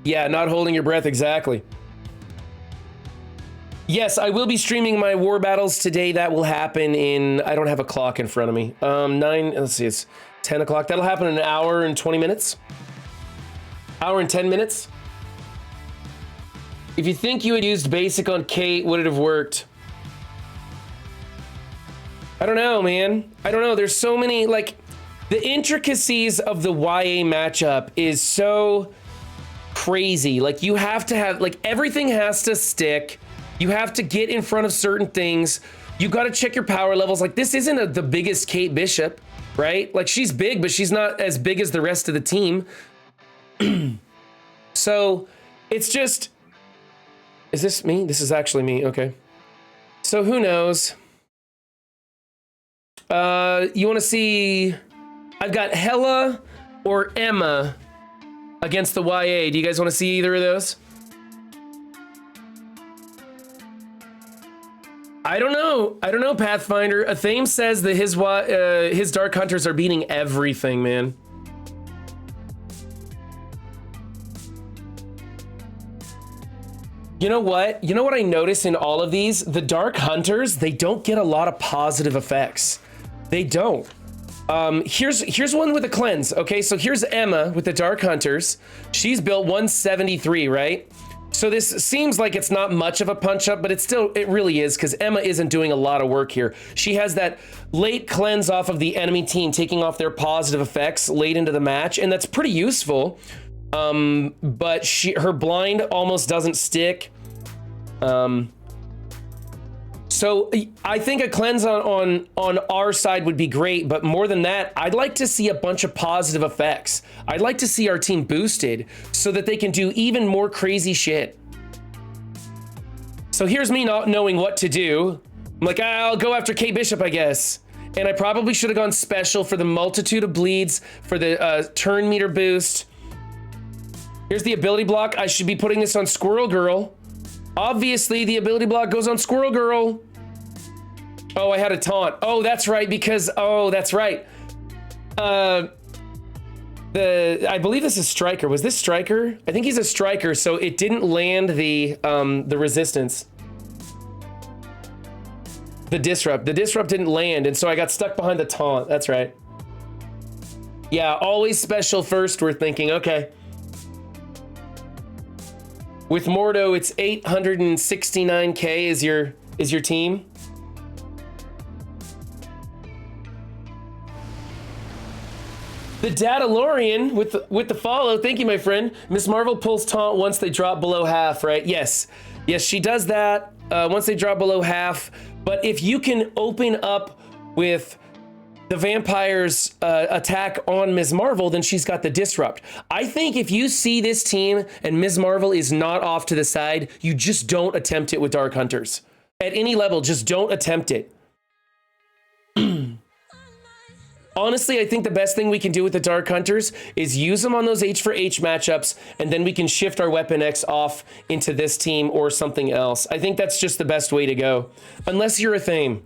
Yeah, not holding your breath, exactly. Yes, I will be streaming my war battles today. That will happen in, I don't have a clock in front of me. 9, let's see, it's 10 o'clock. That'll happen in an hour and 20 minutes. Hour and 10 minutes. If you think you had used basic on Kate, would it have worked? I don't know, man. I don't know. There's so many, like, the intricacies of the YA matchup is so crazy. Like, you have to have, like, everything has to stick. You have to get in front of certain things. You got to check your power levels. Like, this isn't the biggest Kate Bishop, right? Like, she's big, but she's not as big as the rest of the team. So, it's just... Is this me? This is actually me. Okay. So who knows? You want to see? I've got Hela or Emma against the YA. Do you guys want to see either of those? I don't know. I don't know, Pathfinder. Athame says that his Dark Hunters are beating everything, man. You know what? You know what I notice in all of these? The Dark Hunters, they don't get a lot of positive effects. They don't. Here's one with a cleanse. Okay, so here's Emma with the Dark Hunters. She's built 173, right? So this seems like it's not much of a punch up, but it really is, because Emma isn't doing a lot of work here. She has that late cleanse off of the enemy team, taking off their positive effects late into the match, and that's pretty useful. But her blind almost doesn't stick. So I think a cleanse on our side would be great, but more than that, I'd like to see a bunch of positive effects. I'd like to see our team boosted so that they can do even more crazy shit. So here's me not knowing what to do. I'm like, I'll go after K Bishop, I guess. And I probably should have gone special for the multitude of bleeds, for the turn meter boost. Here's the ability block. I should be putting this on Squirrel Girl. Obviously, the ability block goes on Squirrel Girl. Oh, I had a taunt. Oh, that's right, because, oh, that's right. I believe this is Striker. Was this Striker? I think he's a Striker, so it didn't land the resistance. The disrupt. The disrupt didn't land, and so I got stuck behind the taunt. That's right. Yeah, always special first, we're thinking. Okay. With Mordo, it's 869k is your team. The Datalorian with the follow. Thank you, my friend. Miss Marvel pulls taunt once they drop below half, right? Yes. Yes, she does that once they drop below half. But if you can open up with the vampire's attack on Ms. Marvel, then she's got the disrupt. I think if you see this team and Ms. Marvel is not off to the side, you just don't attempt it with Dark Hunters. At any level, just don't attempt it. Honestly, I think the best thing we can do with the Dark Hunters is use them on those H4H matchups, and then we can shift our Weapon X off into this team or something else. I think that's just the best way to go. Unless you're Athame.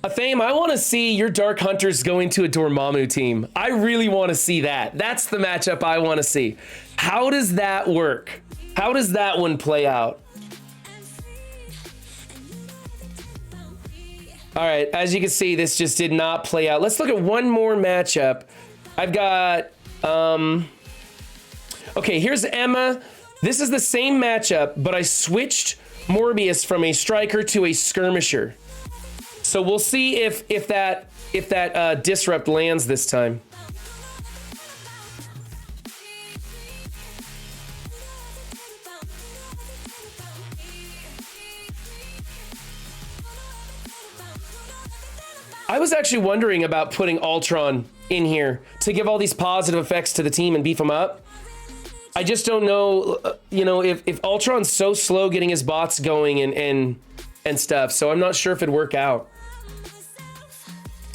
Athame, I want to see your Dark Hunters go into a Dormammu team. I really want to see that. That's the matchup I want to see. How does that work? How does that one play out? All right, as you can see, this just did not play out. Let's look at one more matchup. I've got, okay, here's Emma. This is the same matchup, but I switched Morbius from a striker to a skirmisher. So we'll see if that disrupt lands this time. I was actually wondering about putting Ultron in here to give all these positive effects to the team and beef them up. I just don't know, you know, if Ultron's so slow getting his bots going and stuff, so I'm not sure if it'd work out.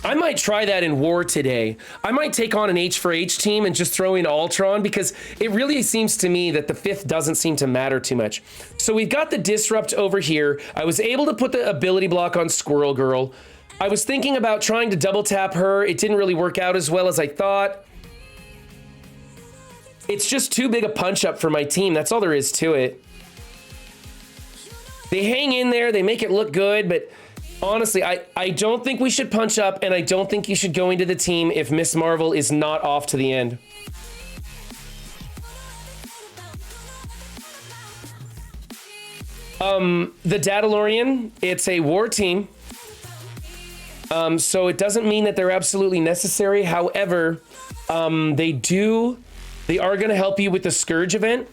I might try that in War today. I might take on an H4H team and just throw in Ultron, because it really seems to me that the 5th doesn't seem to matter too much. So we've got the disrupt over here. I was able to put the ability block on Squirrel Girl. I was thinking about trying to double tap her. It didn't really work out as well as I thought. It's just too big a punch up for my team. That's all there is to it. They hang in there. They make it look good, but honestly, I don't think we should punch up, and I don't think you should go into the team if Miss Marvel is not off to the end. The Datalorian, it's a war team. So it doesn't mean that they're absolutely necessary. However, they are going to help you with the Scourge event.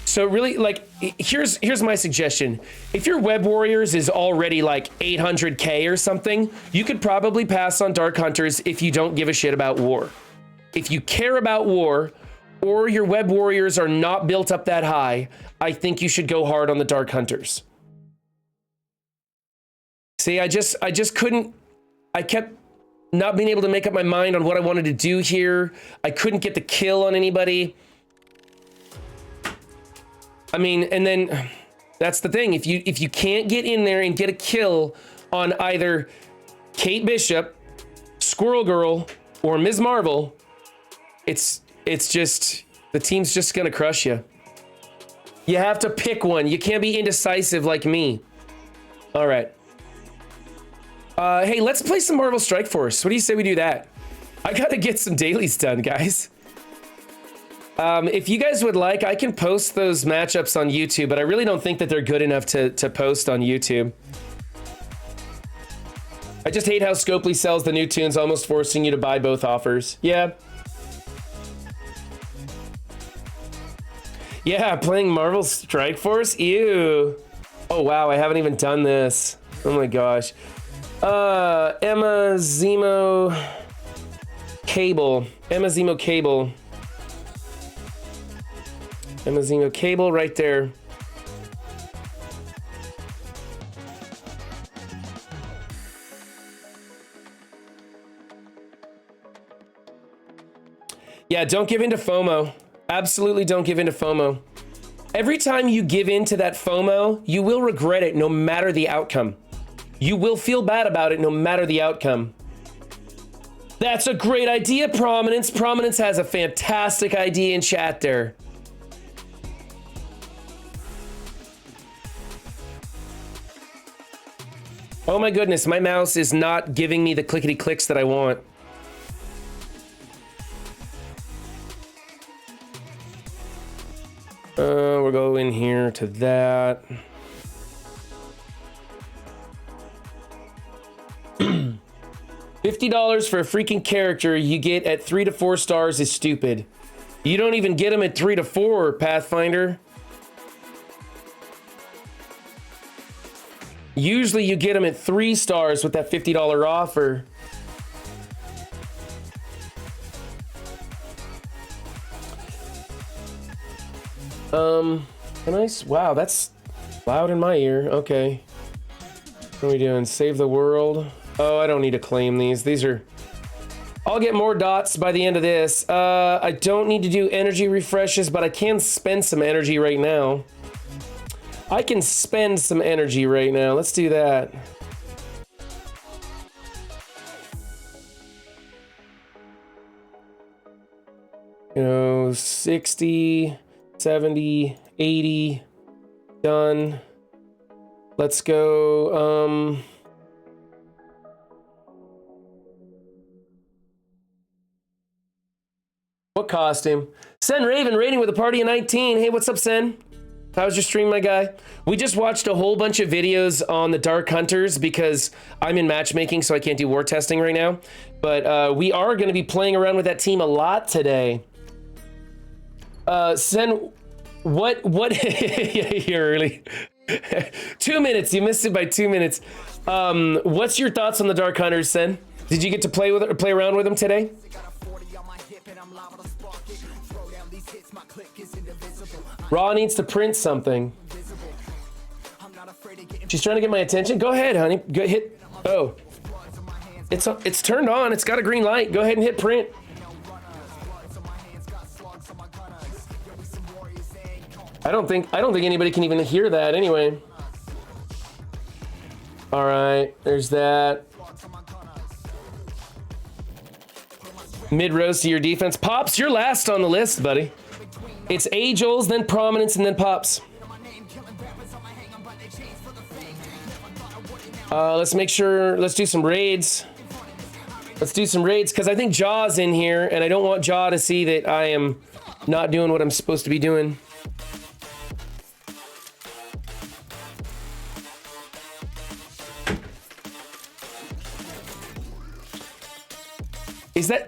So really, like, here's my suggestion. If your Web Warriors is already like 800k or something, you could probably pass on Dark Hunters if you don't give a shit about War. If you care about War, or your web warriors are not built up that high, I think you should go hard on the Dark Hunters. See, I just couldn't, I kept not being able to make up my mind on what I wanted to do here. I couldn't get the kill on anybody. I mean, and then that's the thing. If you can't get in there and get a kill on either Kate Bishop, Squirrel Girl, or Ms. Marvel, it's just, the team's just gonna crush you. You have to pick one. You can't be indecisive like me. All right. Hey, let's play some Marvel Strike Force. What do you say we do that? I gotta get some dailies done, guys. If you guys would like, I can post those matchups on YouTube, but I really don't think that they're good enough to post on YouTube. I just hate how Scopely sells the new tunes, almost forcing you to buy both offers. Yeah. Yeah, playing Marvel Strike Force? Ew. Oh, wow, I haven't even done this. Oh my gosh. Emma Zemo Cable. Emma Zemo Cable. Emma Zemo Cable right there. Yeah, don't give in to FOMO. Absolutely don't give in to FOMO. Every time you give in to that FOMO, you will regret it no matter the outcome. You will feel bad about it no matter the outcome. That's a great idea, Prominence. Prominence has a fantastic idea in chat there. Oh my goodness, my mouse is not giving me the clickety clicks that I want. We'll go in here to that. $50 for a freaking character you get at 3 to 4 stars is stupid. You don't even get them at 3 to 4, Pathfinder. Usually you get them at 3 stars with that $50 offer. Wow, that's loud in my ear. Okay. What are we doing? Save the world. Oh, I don't need to claim these. These are... I'll get more dots by the end of this. I don't need to do energy refreshes, but I can spend some energy right now. I can spend some energy right now. Let's do that. You know, 60, 70, 80, done. Let's go, what costume? Sen Raven rating with a party of 19. Hey, what's up, Sen? How's your stream, my guy? We just watched a whole bunch of videos on the Dark Hunters because I'm in matchmaking, so I can't do war testing right now. But we are going to be playing around with that team a lot today. Sen, what? You're early. 2 minutes. You missed it by 2 minutes. What's your thoughts on the Dark Hunters, Sen? Did you get to play with it or play around with them today? Raw needs to print something. She's trying to get my attention. Go ahead, honey. Go hit. Oh, it's turned on. It's got a green light. Go ahead and hit print. I don't think anybody can even hear that anyway. All right, there's that. Mid roast to your defense. Pops, you're last on the list, buddy. It's Angels, then Prominence, and then Pops. Let's make sure, let's do some raids. Let's do some raids, because I think Jaw's in here, and I don't want Jaw to see that I am not doing what I'm supposed to be doing.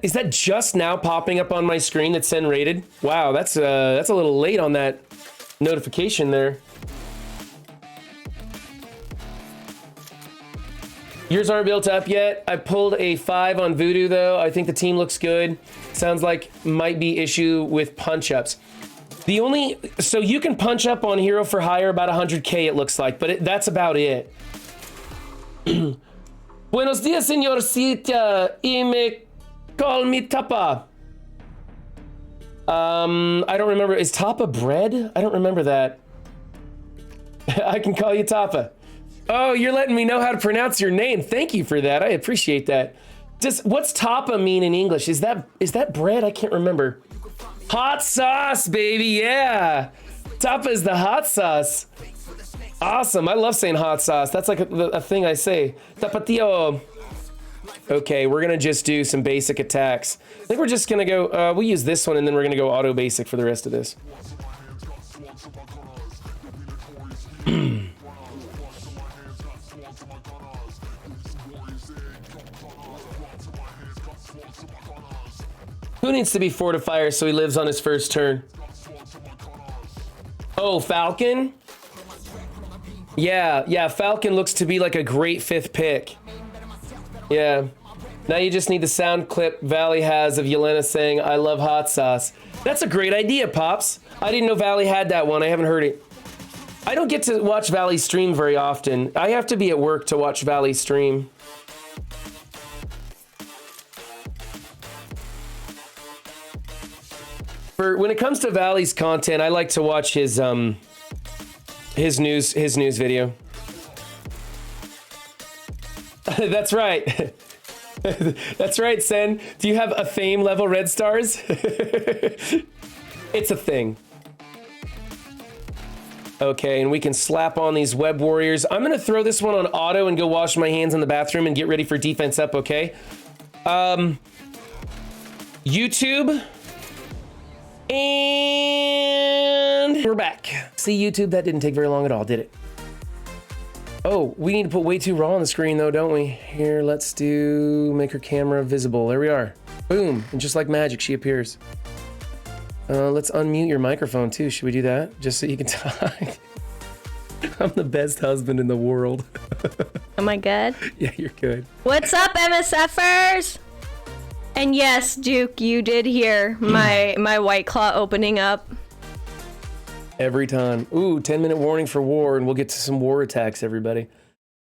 Is that just now popping up on my screen that Sen rated? Wow, that's a little late on that notification there. Yours aren't built up yet. I pulled a 5 on Voodoo though. I think the team looks good. Sounds like might be issue with punch ups. So you can punch up on Hero for Hire about 100k it looks like, but that's about it. Buenos dias, señorita, y me call me Tapa. I don't remember. Is Tapa bread? I don't remember that. I can call you Tapa. Oh, you're letting me know how to pronounce your name. Thank you for that. I appreciate that. What's Tapa mean in English? Is that bread? I can't remember. Hot sauce, baby. Yeah. Tapa is the hot sauce. Awesome. I love saying hot sauce. That's like a thing I say. Tapatio. Okay, we're gonna just do some basic attacks. I think we're just gonna go, we'll use this one and then we're gonna go auto basic for the rest of this. Who needs to be fortifier so he lives on his first turn? Oh, Falcon? Yeah, Falcon looks to be like a great 5th pick. Yeah. Now you just need the sound clip Valley has of Yelena saying, I love hot sauce. That's a great idea, Pops. I didn't know Valley had that one. I haven't heard it. I don't get to watch Valley stream very often. I have to be at work to watch Valley stream. When it comes to Valley's content, I like to watch his news video. That's right. That's right, Sen. Do you have Athame level red stars? It's a thing. Okay, and we can slap on these web warriors. I'm gonna throw this one on auto and go wash my hands in the bathroom and get ready for defense up, okay? YouTube. And we're back. See, YouTube, that didn't take very long at all, did it? Oh, we need to put way too raw on the screen though, don't we? Here, let's make her camera visible. There we are. Boom, and just like magic, she appears. Let's unmute your microphone too. Should we do that? Just so you can talk. I'm the best husband in the world. Am I good? Yeah, you're good. What's up, MSFers? And yes, Duke, you did hear my White Claw opening up. Every time. Ooh, 10-minute warning for war, and we'll get to some war attacks, everybody.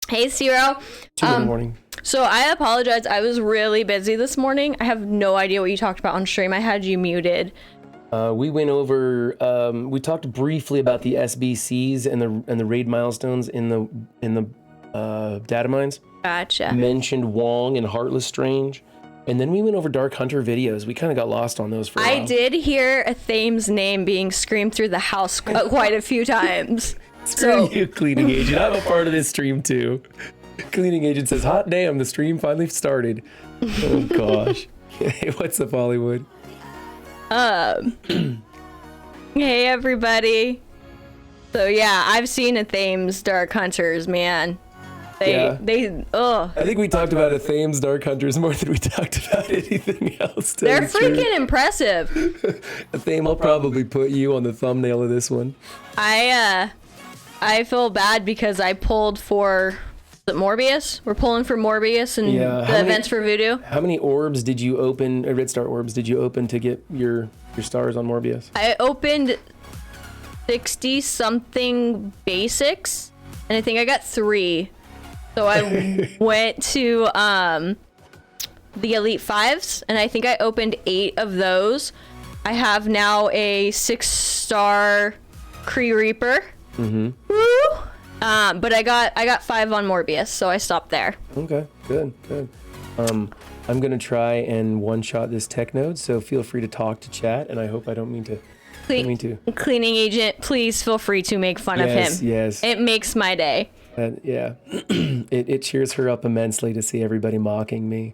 Hey, Zero. 2-minute warning. So I apologize. I was really busy this morning. I have no idea what you talked about on stream. I had you muted. We went over. We talked briefly about the SBCs and the raid milestones in the data mines. Gotcha. Mentioned Wong and Heartless Strange. And then we went over Dark Hunter videos. We kind of got lost on those for a while. I did hear Athame's name being screamed through the house quite a few times. Screw you, Cleaning Agent. I'm a part of this stream too. Cleaning Agent says, hot damn, the stream finally started. Oh gosh. Hey, what's up, Hollywood? Hey everybody. So yeah, I've seen Athame's Dark Hunters, man. I think we talked about Athame's Dark Hunters more than we talked about anything else. They're freaking impressive. Athame, I'll probably put you on the thumbnail of this one. I feel bad because I pulled for Morbius. We're pulling for Morbius and the events for Voodoo. How many orbs did you open, red star orbs, did you open to get your stars on Morbius? I opened 60-something basics, and I think I got 3. So I went to the Elite 5s, and I think I opened 8 of those. I have now a 6-star Kree Reaper. Mm-hmm. Woo! But I got 5 on Morbius, so I stopped there. Okay, good. I'm gonna try and one-shot this tech node, so feel free to talk to chat, and I hope I don't mean to. Cleaning Agent, please feel free to make fun of him. Yes. It makes my day. Yeah, it cheers her up immensely to see everybody mocking me.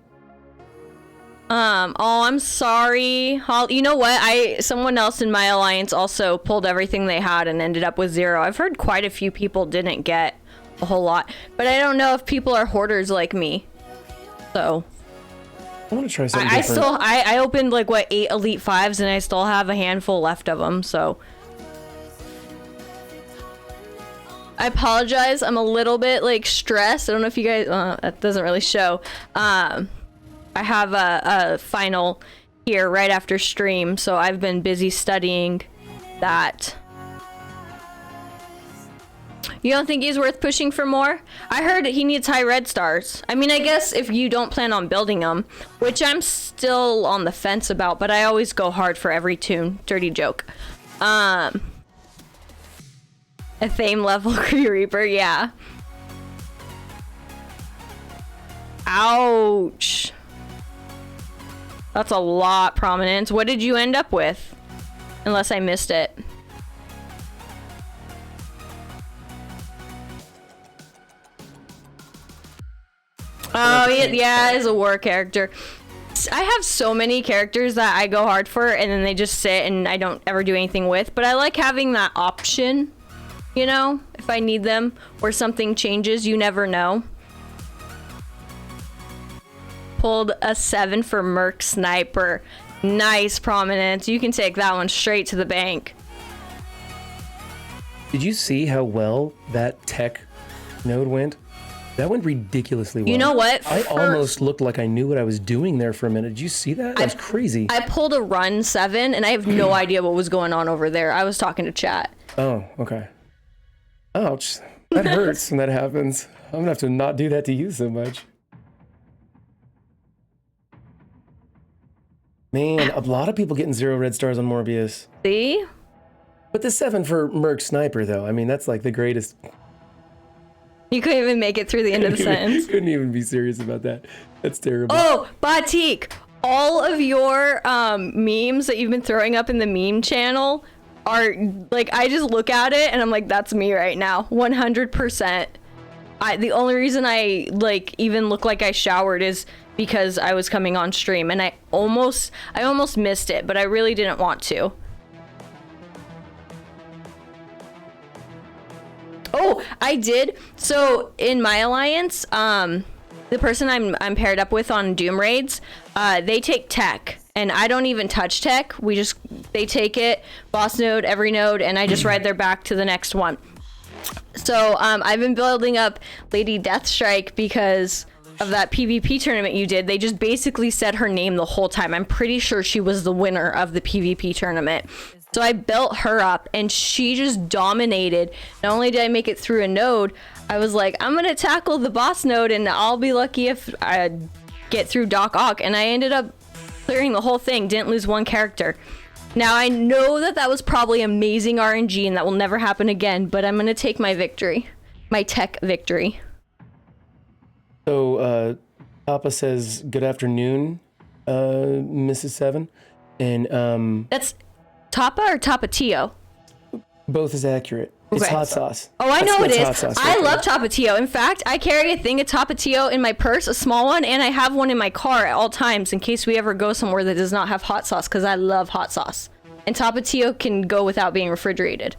Oh, I'm sorry. You know what? Someone else in my alliance also pulled everything they had and ended up with 0. I've heard quite a few people didn't get a whole lot, but I don't know if people are hoarders like me. So I want to try something different. I opened like 8 Elite 5s and I still have a handful left of them. So I apologize. I'm a little bit like stressed. I don't know if you guys, that doesn't really show. I have a final here right after stream, so I've been busy studying that. You don't think he's worth pushing for more? I heard he needs high red stars. I mean, I guess if you don't plan on building them, which I'm still on the fence about, but I always go hard for every tune. Dirty joke. Athame level Kree Reaper, yeah. Ouch. That's a lot, Prominence. What did you end up with? Unless I missed it. Oh, yeah, is a war character. I have so many characters that I go hard for, and then they just sit and I don't ever do anything with. But I like having that option, you know, if I need them or something changes, you never know. Pulled a 7 for Merc Sniper. Nice, Prominence. You can take that one straight to the bank. Did you see how well that tech node went? That went ridiculously well. You know what? I almost looked like I knew what I was doing there for a minute. Did you see that? That was crazy. I pulled a run 7, and I have no idea what was going on over there. I was talking to chat. Oh, okay. Ouch. That hurts when that happens. I'm gonna have to not do that to you so much. Man, a lot of people getting 0 red stars on Morbius. See? But the 7 for Merc Sniper, though, I mean, that's like the greatest. You couldn't even make it through the end of the sentence. Couldn't even be serious about that. That's terrible. Oh, Batik, all of your memes that you've been throwing up in the meme channel are like, I just look at it and I'm like, that's me right now, 100%. The only reason I like even look like I showered is because I was coming on stream, and I almost missed it, but I really didn't want to. Oh, I did. So in my alliance, the person I'm paired up with on Doom raids, they take tech, and I don't even touch tech. They take it, boss node, every node, and I just ride their back to the next one. So I've been building up Lady Deathstrike because of that PvP tournament you did. They just basically said her name the whole time. I'm pretty sure she was the winner of the PvP tournament. So I built her up, and she just dominated. Not only did I make it through a node, I was like, I'm gonna tackle the boss node, and I'll be lucky if I get through Doc Ock. And I ended up clearing the whole thing, didn't lose one character. Now I know that was probably amazing RNG, and that will never happen again, but I'm gonna take my victory. My tech victory. So, Papa says, good afternoon, Mrs. Seven. And, That's Tapa or Tapatio? both is accurate. It's Okay. hot sauce. Oh, I know it That's hot is. sauce I right there. love Tapatio. In fact, I carry a thing of Tapatio in my purse, a small one, and I have one in my car at all times in case we ever go somewhere that does not have hot sauce, because I love hot sauce. And Tapatio can go without being refrigerated.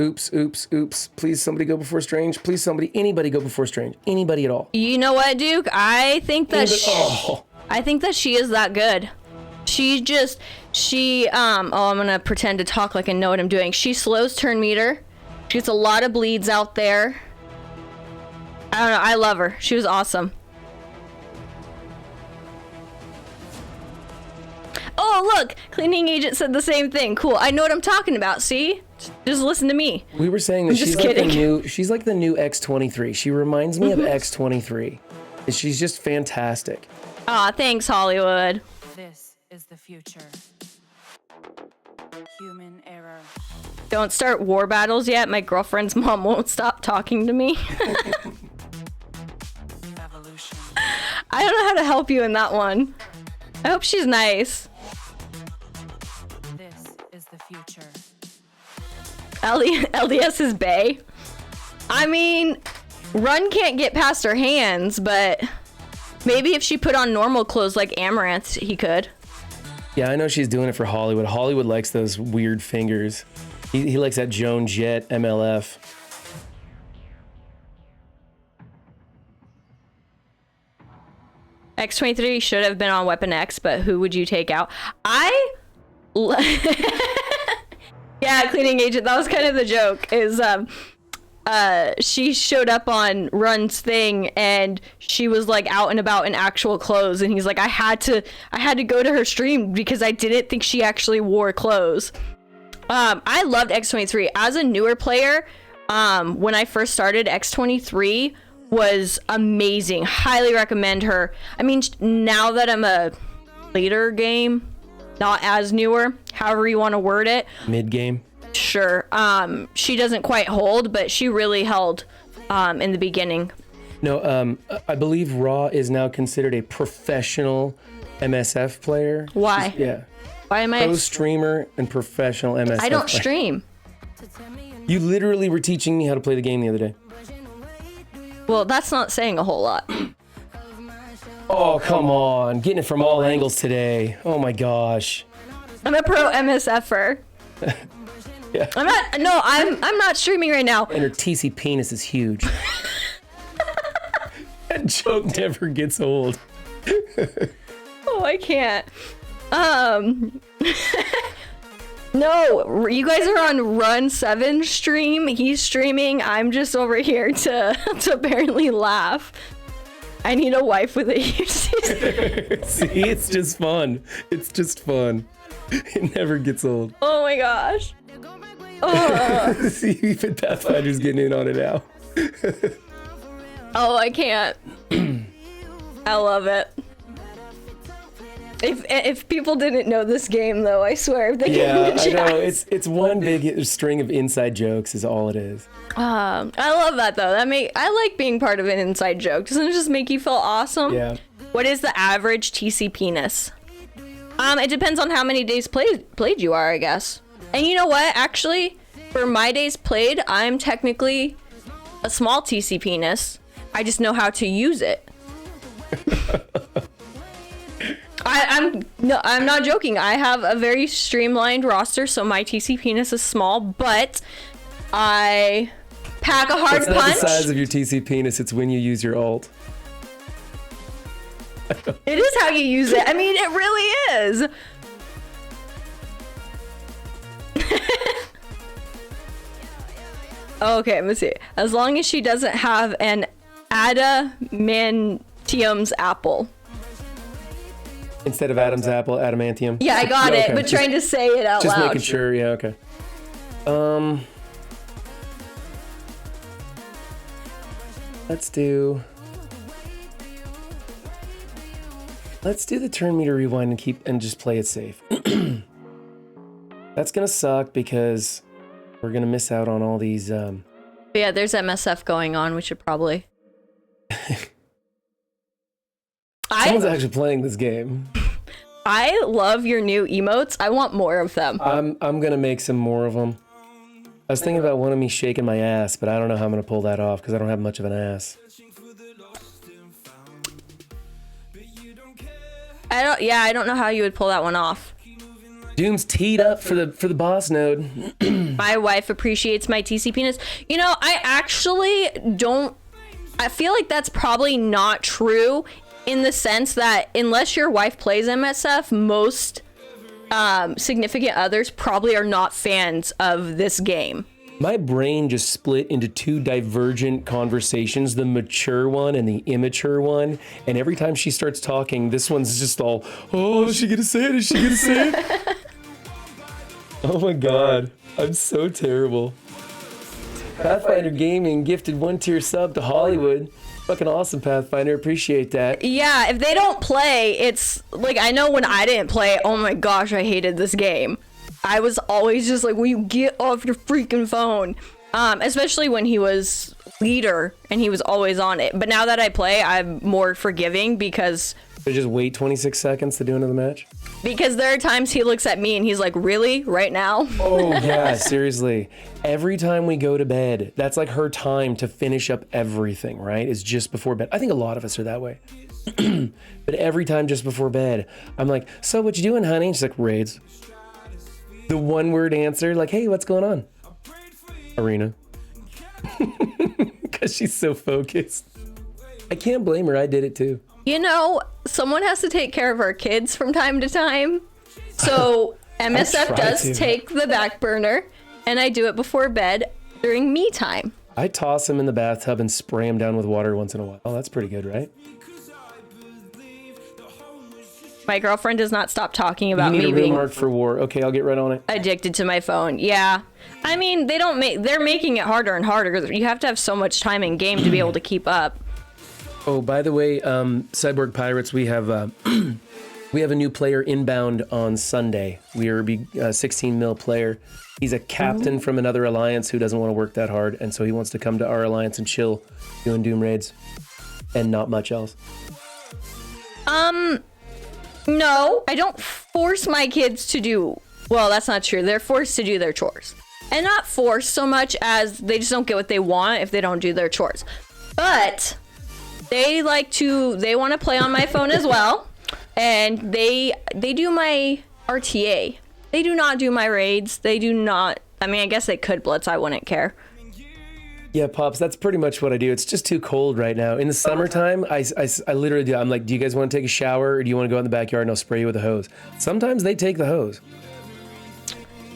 Oops, oops, oops. Please, somebody go before Strange. Please, anybody go before Strange. Anybody at all. You know what, Duke? I think that I I think that she is that good. I'm gonna pretend to talk like I know what I'm doing. She slows turn meter. She gets a lot of bleeds out there. I don't know, I love her. She was awesome. Oh, look! Cleaning agent said the same thing. Cool. I know what I'm talking about, see? Just listen to me. We were saying that I'm she's just like kidding. she's like the new X-23. She reminds me of X-23. She's just fantastic. Aw, thanks, Hollywood. This is the future. Human error. Don't start war battles yet. My girlfriend's mom won't stop talking to me. Evolution. I don't know how to help you in that one. I hope she's nice. This is the future. LDS is bae. I mean, Run can't get past her hands, but maybe if she put on normal clothes like Amaranth, he could. Yeah, I know she's doing it for Hollywood. Hollywood likes those weird fingers. He likes that Joan Jett MLF. X-23 should have been on Weapon X, but who would you take out? Yeah, cleaning agent. That was kind of the joke. Is she showed up on Run's thing and she was like out and about in actual clothes, and he's like, I had to go to her stream because I didn't think she actually wore clothes. I loved X23 as a newer player. When I first started, X23 was amazing. Highly recommend her. I mean, now that I'm a later game, not as newer, however you want to word it, Mid game. sure. She doesn't quite hold, but she really held in the beginning. No, I believe Raw is now considered a professional MSF player. Why? Yeah. Why am I? Pro streamer and professional MSF I don't player. stream. You literally were teaching me how to play the game the other day. Well, that's not saying a whole lot. Oh, come on. Getting it from all angles today. Oh my gosh. I'm a pro MSFer. Yeah. I'm not streaming right now. And her TC penis is huge. That joke never gets old. Oh, I can't. No, you guys are on Run 7 stream. He's streaming. I'm just over here to apparently laugh. I need a wife with a huge CC. See, it's just fun. It's just fun. It never gets old. Oh my gosh. See, even Pathfinder's getting in on it now. Oh, I can't. I love it. If people didn't know this game, though, I swear, if they Yeah, gave me a I know. chance. It's one big string of inside jokes is all it is. I love that though. I like being part of an inside joke. Doesn't it just make you feel awesome? Yeah. What is the average TC penis? It depends on how many days played you are, I guess. And you know what? Actually, for my days played, I'm technically a small TC penis. I just know how to use it. I'm not joking. I have a very streamlined roster, so my TC penis is small, but I pack a hard It's not punch. the size of your TC penis, it's when you use your alt. It is how you use it. I mean, it really is. Okay, let me see. As long as she doesn't have an adamantium's apple. Instead of Adam's apple, adamantium. Yeah, I got it, Okay, but trying to say it out just loud. making sure, yeah, okay. Let's do the turn meter rewind and just play it safe. That's gonna suck because we're gonna miss out on all these Yeah, there's MSF going on. We should probably. someone's actually playing this game. I love your new emotes. I want more of them. I'm gonna make some more of them. I was thinking about one of me shaking my ass, but I don't know how I'm gonna pull that off because I don't have much of an ass. I don't know how you would pull that one off. Doom's teed up for the boss node. My wife appreciates my TC penis. You know, I actually don't. I feel like that's probably not true in the sense that unless your wife plays MSF, most significant others probably are not fans of this game. My brain just split into two divergent conversations, the mature one and the immature one. And every time she starts talking, this one's just all, oh, is she gonna say it? Is she gonna say it? Oh my God, I'm so terrible. Pathfinder Gaming gifted 1-tier sub to Hollywood. Fucking awesome, Pathfinder. Appreciate that. Yeah, if they don't play, it's like, I know when I didn't play, oh my gosh, I hated this game. I was always just like, will you get off your freaking phone? Especially when he was leader and he was always on it. But now that I play, I'm more forgiving because Just wait 26 seconds to do another match? there are times he looks at me and he's like, really? Right now? Oh, yeah, seriously. Every time we go to bed, that's like her time to finish up everything, right? Is just before bed. I think a lot of us are that way. But every time just before bed, I'm like, so what you doing, honey? And she's like, raids. The one-word answer, like, hey, what's going on? Arena. Because she's so focused. I can't blame her. I did it too. You know, someone has to take care of our kids from time to time. So MSF try does to. take the back burner. and I do it before bed during me time. I toss him in the bathtub and spray him down with water once in a while. Oh, that's pretty good, right? My girlfriend does not stop talking about You need me a real being mark for war. Okay, I'll get right on it. addicted to my phone. Yeah. I mean, they're making it harder and harder. You have to have so much time in game to be able to keep up. Oh, by the way, Cyborg Pirates, we have we have a new player inbound on Sunday. We are a 16 mil player. He's a captain from another alliance who doesn't want to work that hard, and so he wants to come to our alliance and chill, doing Doom raids, and not much else. No, I don't force my kids to do... Well, that's not true. They're forced to do their chores. And not forced so much as they just don't get what they want if they don't do their chores. But they want to play on my phone as well. And they do my RTA. They do not do my raids. They do not... I mean, I guess they could blitz. I wouldn't care. Yeah, Pops, that's pretty much what I do. It's just too cold right now. In the summertime, I literally do. I'm like, do you guys want to take a shower or do you want to go in the backyard and I'll spray you with a hose? Sometimes they take the hose.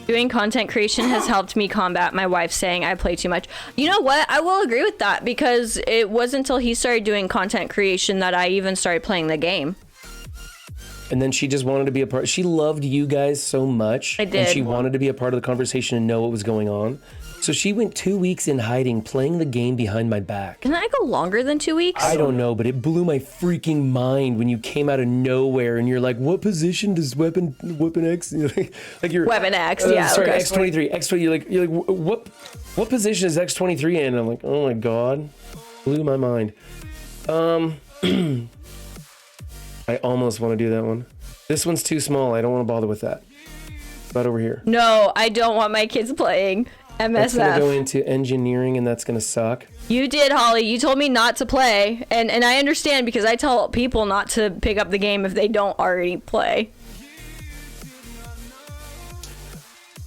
Doing content creation has helped me combat my wife saying I play too much. You know what? I will agree with that because it wasn't until he started doing content creation that I even started playing the game. And then she just wanted to be a part. She loved you guys so much. I did. And she wanted to be a part of the conversation and know what was going on. So she went 2 weeks in hiding, playing the game behind my back. Can I go longer than 2 weeks? I don't know, but it blew my freaking mind when you came out of nowhere and you're like, what position does weapon X? Like you're Weapon X, yeah. Sorry, okay. X23. X20. You're like, what position is X23 in? And I'm like, oh my god, blew my mind. I almost want to do that one. This one's too small. I don't want to bother with that. About over here. No, I don't want my kids playing MSF. That's gonna go into engineering, and that's gonna suck. You did, Holly. You told me not to play, and I understand because I tell people not to pick up the game if they don't already play.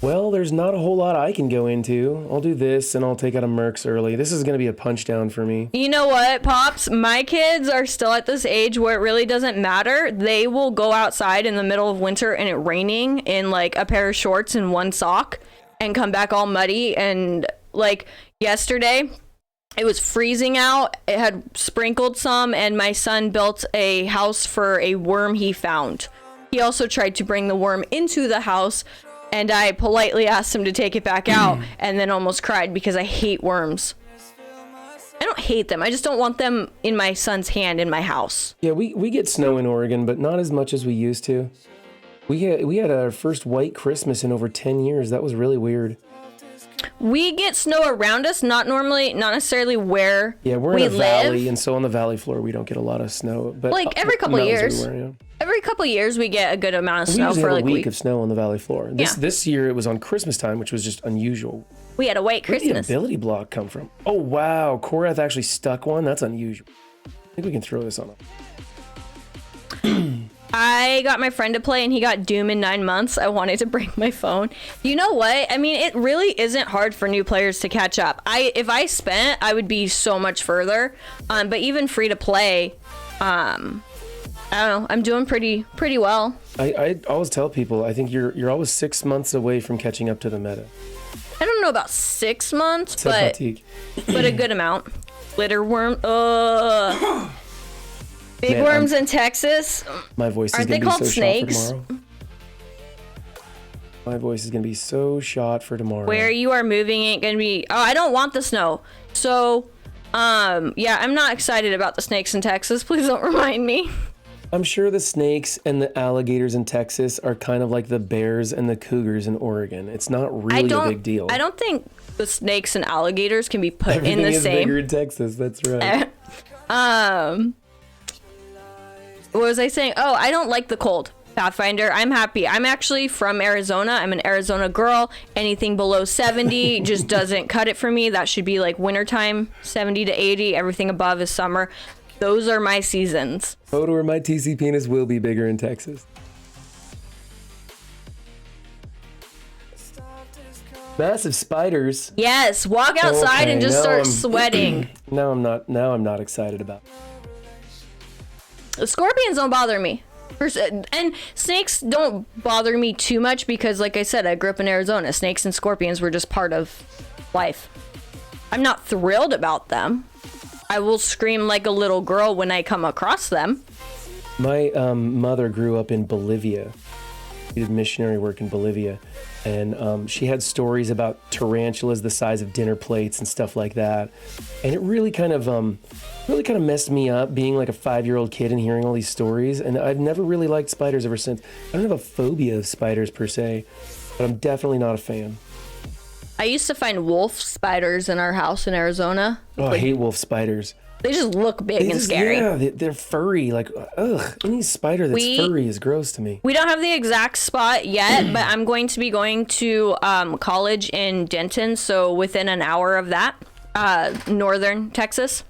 Well, there's not a whole lot I can go into. I'll do this, and I'll take out a Mercs early. This is gonna be a punch down for me. You know what, Pops? My kids are still at this age where it really doesn't matter. They will go outside in the middle of winter and it raining in like a pair of shorts and one sock and come back all muddy. And like yesterday, it was freezing out. It had sprinkled some, and my son built a house for a worm he found. He also tried to bring the worm into the house, and I politely asked him to take it back out and then almost cried because I hate worms. I don't hate them. I just don't want them in my son's hand in my house. Yeah, we get snow in Oregon, but not as much as we used to. We had our first white Christmas in over 10 years. That was really weird. We get snow around us, not necessarily where Yeah, we're we in a valley, live. and so on the valley floor we don't get a lot of snow. But Like every couple of mountains years. everywhere, yeah. Every couple of years we get a good amount of We snow usually for have like a week of snow on the valley floor. This year it was on Christmas time, which was just unusual. We had a white Where did the Christmas. ability block come from? Oh wow, Korath actually stuck one. That's unusual. I think we can throw this on him. I got my friend to play and he got Doom in 9 months. I wanted to bring my phone. You know what? I mean, it really isn't hard for new players to catch up. If I spent, I would be so much further. But even free to play, I don't know. I'm doing pretty well. I always tell people I think you're always 6 months away from catching up to the meta. I don't know about 6 months, Said but Hatik. a good amount. Glitter worm. Big Man, worms in Texas. My voice is Aren't gonna they be called so snakes? shot for tomorrow. My voice is gonna be so shot for tomorrow. Where you are moving ain't gonna be. Oh, I don't want the snow. So, yeah, I'm not excited about the snakes in Texas. Please don't remind me. I'm sure the snakes and the alligators in Texas are kind of like the bears and the cougars in Oregon. It's not really a big deal. I don't think the snakes and alligators can be put Everything in the is same. bigger in Texas. That's right. What was I saying? Oh, I don't like the cold. Pathfinder, I'm happy. I'm actually from Arizona. I'm an Arizona girl. Anything below 70 just doesn't cut it for me. That should be like wintertime, 70 to 80. Everything above is summer. Those are my seasons. Photo or my TC penis will be bigger in Texas. Massive spiders. Yes, walk outside Okay, and just now start I'm- sweating. Now I'm not excited about it. The scorpions don't bother me. And snakes don't bother me too much because, like I said, I grew up in Arizona. Snakes and scorpions were just part of life. I'm not thrilled about them. I will scream like a little girl when I come across them. My mother grew up in Bolivia. She did missionary work in Bolivia. And she had stories about tarantulas the size of dinner plates and stuff like that. And it really kind of messed me up being like a 5-year-old kid and hearing all these stories. And I've never really liked spiders ever since. I don't have a phobia of spiders per se, but I'm definitely not a fan. I used to find wolf spiders in our house in Arizona. Oh, I hate wolf spiders. They just look big and scary. Yeah, they're furry. Like, ugh, any spider that's furry is gross to me. We don't have the exact spot yet, but I'm going to be going to college in Denton, so within an hour of that, northern Texas.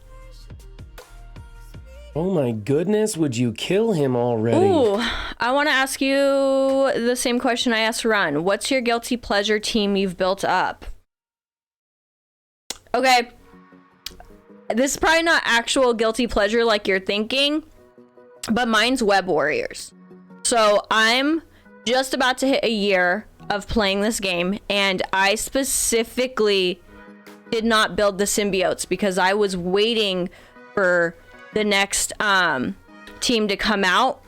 Oh my goodness, would you kill him already? Ooh, I want to ask you the same question I asked Ron. What's your guilty pleasure team you've built up? Okay. This is probably not actual guilty pleasure like you're thinking, but mine's Web Warriors. So I'm just about to hit a year of playing this game, and I specifically did not build the symbiotes because I was waiting for the next team to come out.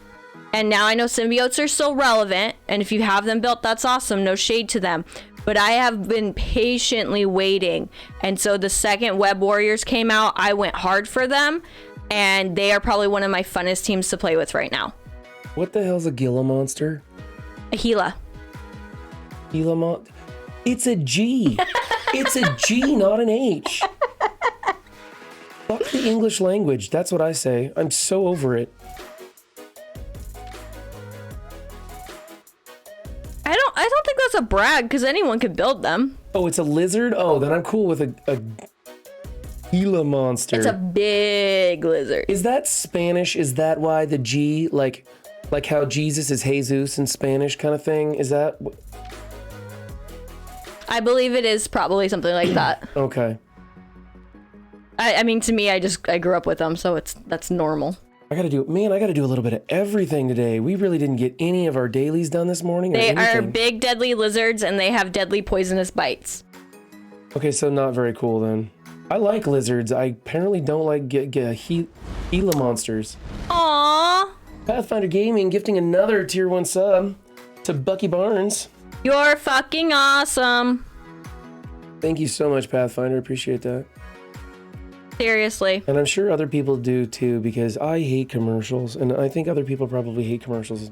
And now I know symbiotes are still relevant, and if you have them built, that's awesome. No shade to them. But I have been patiently waiting. And so the second Web Warriors came out, I went hard for them. And they are probably one of my funnest teams to play with right now. What the hell's a Gila monster? A Hela. Gila monster? It's a G. It's a G, not an H. Fuck the English language. That's what I say. I'm so over it. I don't think that's a brag because anyone could build them. Oh, it's a lizard? Oh, then I'm cool with a Gila monster. It's a big lizard. Is that Spanish? Is that why the G, like how Jesus is Jesus in Spanish kind of thing? Is that? I believe it is probably something like that. Okay. I mean, to me, I grew up with them, so that's normal. I gotta do a little bit of everything today. We really didn't get any of our dailies done this morning. They are big, deadly lizards, and they have deadly poisonous bites. Okay, so not very cool then. I like lizards. I apparently don't like Gila monsters. Aww. Pathfinder Gaming gifting another tier 1 sub to Bucky Barnes. You're fucking awesome. Thank you so much, Pathfinder. Appreciate that. Seriously. And I'm sure other people do too, because I hate commercials, and I think other people probably hate commercials.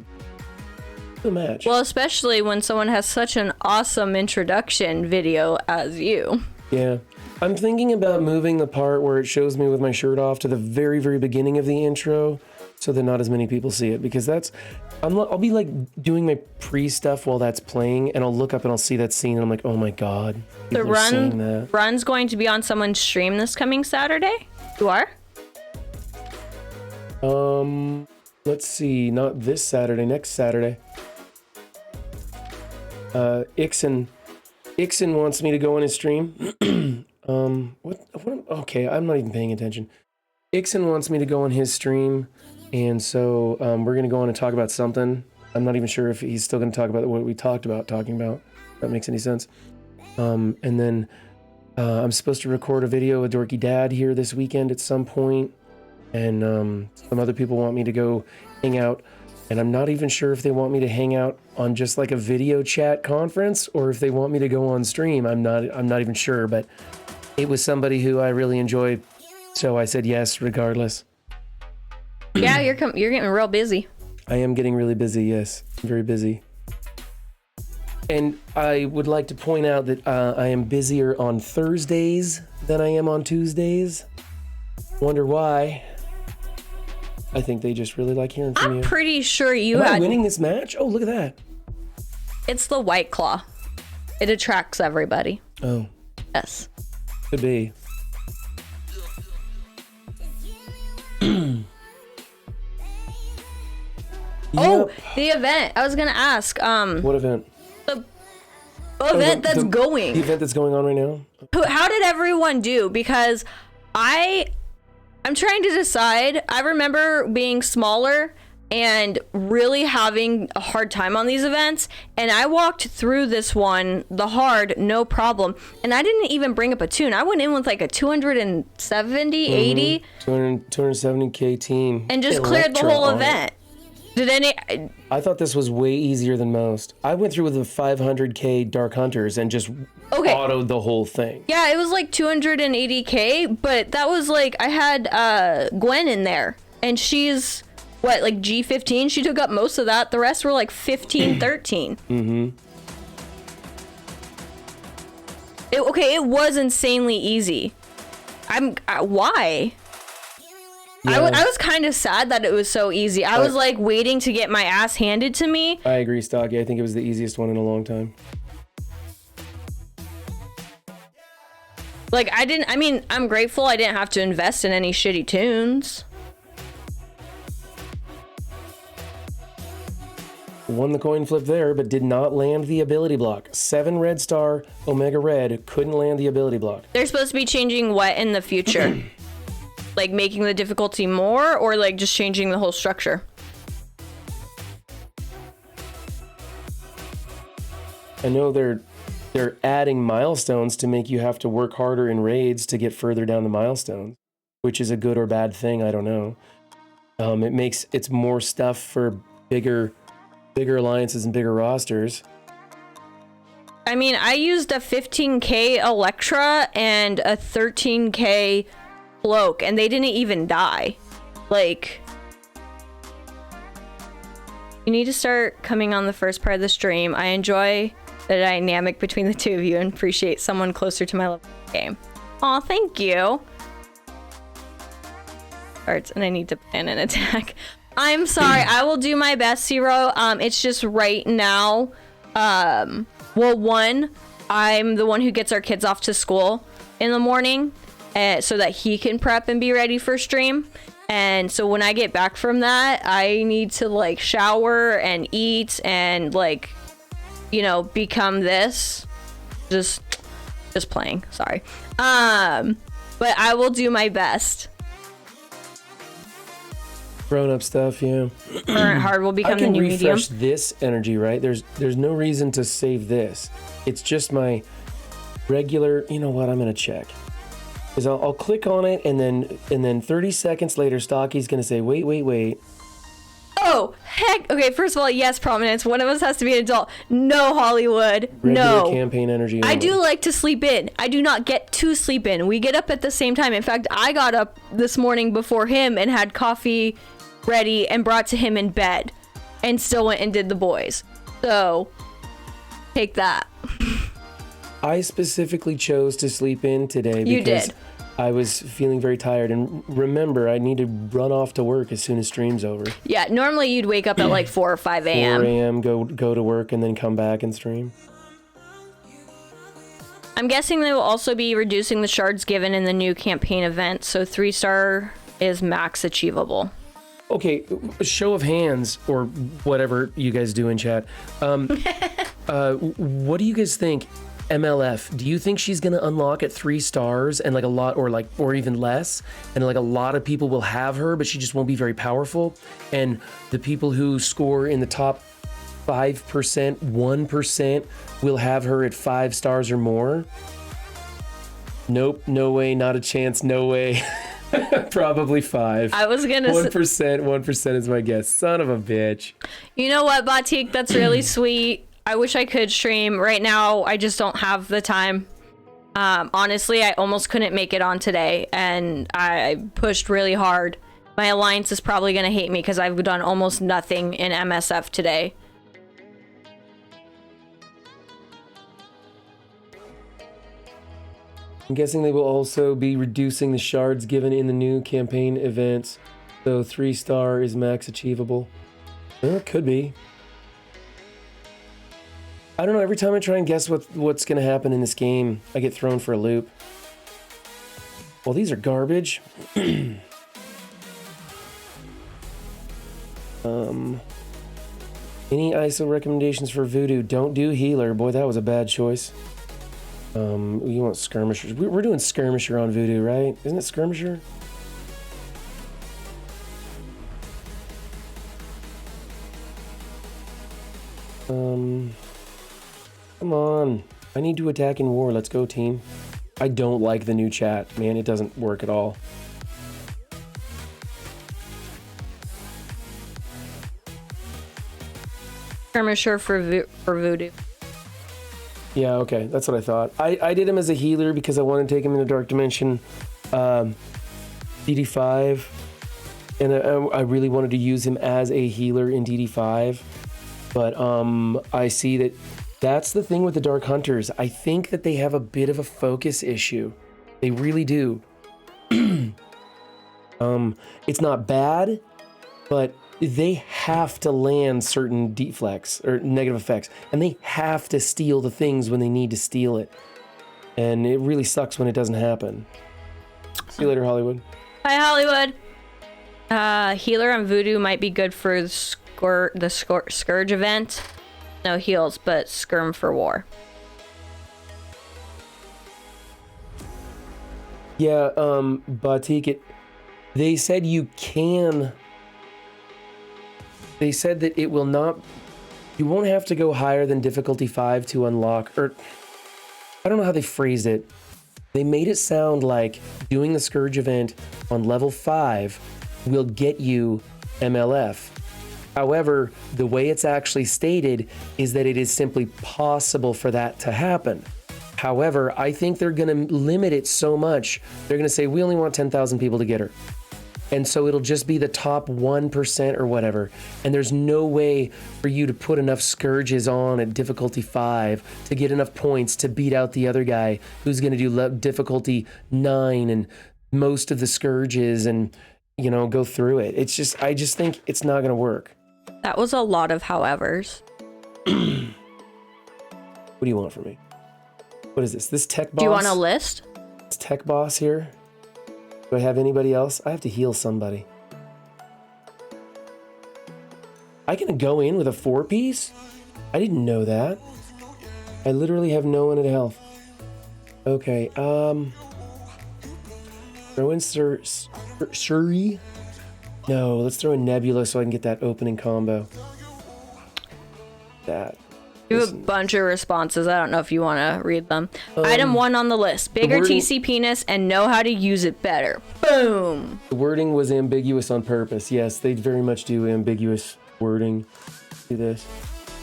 The match. Well, especially when someone has such an awesome introduction video as you. Yeah. I'm thinking about moving the part where it shows me with my shirt off to the very, very beginning of the intro, so that not as many people see it, because I'll be like doing my pre-stuff while that's playing, and I'll look up and I'll see that scene, and I'm like, oh my god. The run's going to be on someone's stream this coming Saturday? You are? Let's see, not this Saturday, next Saturday. Ixon wants me to go on his stream. Okay, I'm not even paying attention. Ixon wants me to go on his stream, and so we're gonna go on and talk about something. I'm not even sure if he's still gonna talk about what we talked about talking about. If that makes any sense. And then I'm supposed to record a video with Dorky Dad here this weekend at some point, and some other people want me to go hang out, and I'm not even sure if they want me to hang out on just like a video chat conference or if they want me to go on stream. I'm not even sure, but it was somebody who I really enjoy, so I said yes regardless. Yeah, you're getting real busy. I am getting really busy, yes. I'm very busy. And I would like to point out that I am busier on Thursdays than I am on Tuesdays. Wonder why. I think they just really like hearing from you. I'm pretty sure Am I winning this match? Oh, look at that. It's the White Claw. It attracts everybody. Oh. Yes. Could be. Oh, Yep. the event. I was gonna ask. What event? The event that's going. The event that's going on right now? How did everyone do? Because I'm trying to decide. I remember being smaller and really having a hard time on these events. And I walked through this one, the hard, no problem. And I didn't even bring up a tune. I went in with like a 270, 80. 270k team. And just cleared the whole event. I thought this was way easier than most. I went through with the 500k Dark Hunters and just autoed the whole thing. Yeah, it was like 280k, but that was like, I had Gwen in there. And she's... what, like G15? She took up most of that. The rest were like 15, 13. It was insanely easy. Why? Yeah. I was kind of sad that it was so easy. I was like waiting to get my ass handed to me. I agree, Stocky. I think it was the easiest one in a long time. Like, I'm grateful I didn't have to invest in any shitty tunes. Won the coin flip there, but did not land the ability block. 7 red star, Omega Red, couldn't land the ability block. They're supposed to be changing what in the future? Like making the difficulty more, or like just changing the whole structure? I know they're adding milestones to make you have to work harder in raids to get further down the milestones, which is a good or bad thing, I don't know. It's more stuff for bigger alliances and bigger rosters. I mean, I used a 15k Electra and a 13k Cloak, and they didn't even die. Like, you need to start coming on the first part of the stream. I enjoy the dynamic between the two of you and appreciate someone closer to my level of the game. Aw, thank you. Arts, and I need to plan an attack. I'm sorry. I will do my best, Zero. It's just right now. Well, one, I'm the one who gets our kids off to school in the morning, so that he can prep and be ready for stream. And so when I get back from that, I need to like shower and eat and like, you know, become this. Just playing. Sorry. But I will do my best. Grown-up stuff, yeah. Current hard will become the new medium. I can refresh this energy, right? There's no reason to save this. It's just my regular. You know what? I'm gonna check. Because I'll click on it, and then 30 seconds later, Stocky's gonna say, wait. Oh heck! Okay, first of all, yes, prominence. One of us has to be an adult. No, Hollywood. Regular no campaign energy. I do like to sleep in. I do not get to sleep in. We get up at the same time. In fact, I got up this morning before him and had coffee ready and brought to him in bed, and still went and did the boys. So take that. I specifically chose to sleep in today because I was feeling very tired, and remember, I need to run off to work as soon as stream's over. Yeah, normally you'd wake up at like 4 or 5 a.m. 4 a.m. go to work and then come back and stream. I'm guessing they will also be reducing the shards given in the new campaign event, so 3-star is max achievable. Okay, a show of hands, or whatever you guys do in chat. What do you guys think? MLF, do you think she's gonna unlock at 3 stars and like a lot, or even less, and like a lot of people will have her, but she just won't be very powerful, and the people who score in the top 5%, 1% will have her at 5 stars or more? Nope, no way, not a chance, no way. Probably 5. I was gonna 1% is my guess. Son of a bitch. You know what, Batik? That's really sweet. I wish I could stream. Right now, I just don't have the time. Honestly, I almost couldn't make it on today, and I pushed really hard. My alliance is probably gonna hate me because I've done almost nothing in MSF today. I'm guessing they will also be reducing the shards given in the new campaign events, so 3-star is max achievable. Well, it could be. I don't know, every time I try and guess what's going to happen in this game, I get thrown for a loop. Well, these are garbage. Any ISO recommendations for Voodoo? Don't do Healer. Boy, that was a bad choice. You want Skirmishers. We're doing Skirmisher on Voodoo, right? Isn't it Skirmisher? Come on. I need to attack in war. Let's go, team. I don't like the new chat, man. It doesn't work at all. Skirmisher for Voodoo. Yeah, okay. That's what I thought. I did him as a healer because I wanted to take him into Dark Dimension DD5. And I really wanted to use him as a healer in DD5. But I see that that's the thing with the Dark Hunters. I think that they have a bit of a focus issue. They really do. It's not bad, but they have to land certain deflects or negative effects, and they have to steal the things when they need to steal it. And it really sucks when it doesn't happen. See you later, Hollywood. Hi, Hollywood. Healer on Voodoo might be good for the Scourge event. No heals, but Skirm for war. Yeah, Batik, they said you can. They said that it will not. You won't have to go higher than difficulty 5 to unlock, or I don't know how they phrased it. They made it sound like doing the Scourge event on level 5 will get you MLF. However, the way it's actually stated is that it is simply possible for that to happen. However, I think they're going to limit it so much. They're going to say, we only want 10,000 people to get her. And so it'll just be the top 1% or whatever. And there's no way for you to put enough Scourges on at difficulty 5 to get enough points to beat out the other guy who's going to do difficulty 9 and most of the Scourges and, you know, go through it. It's just, I just think it's not going to work. That was a lot of howevers. What do you want from me? What is this? This tech boss? Do you want a list? This tech boss here? Do I have anybody else? I have to heal somebody. I can go in with a 4-piece? I didn't know that. I literally have no one at health. Okay, throw in Shuri? No, let's throw in Nebula so I can get that opening combo. That. You have a bunch of responses. I don't know if you want to read them. Item 1 on the list. Bigger TC penis and know how to use it better. Boom. The wording was ambiguous on purpose. Yes, they very much do ambiguous wording. Do this.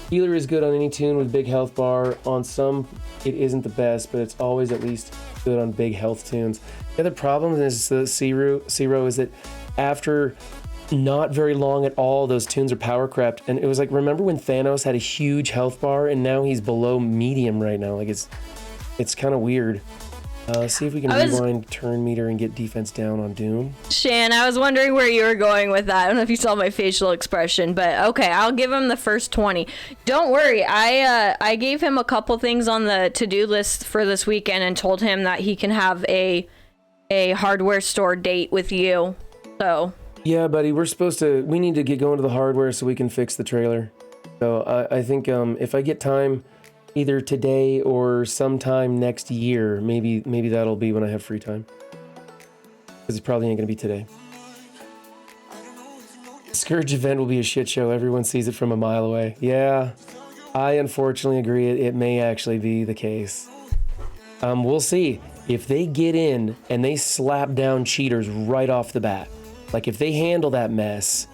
Healer is good on any tune with big health bar. On some, it isn't the best, but it's always at least good on big health tunes. The other problem is the Zero is that after not very long at all, those tunes are power crept, and it was like, remember when Thanos had a huge health bar and now he's below medium right now? Like it's kind of weird. See if we can rewind turn meter and get defense down on Doom. Shan, I was wondering where you were going with that. I don't know if you saw my facial expression, but okay, I'll give him the first 20. Don't worry, I gave him a couple things on the to-do list for this weekend and told him that he can have a hardware store date with you. So yeah, buddy, we need to get going to the hardware so we can fix the trailer. So I think if I get time, either today or sometime next year, maybe that'll be when I have free time. Because it probably ain't gonna be today. Scourge event will be a shit show. Everyone sees it from a mile away. Yeah, I unfortunately agree. It may actually be the case. We'll see. If they get in and they slap down cheaters right off the bat, like if they handle that mess,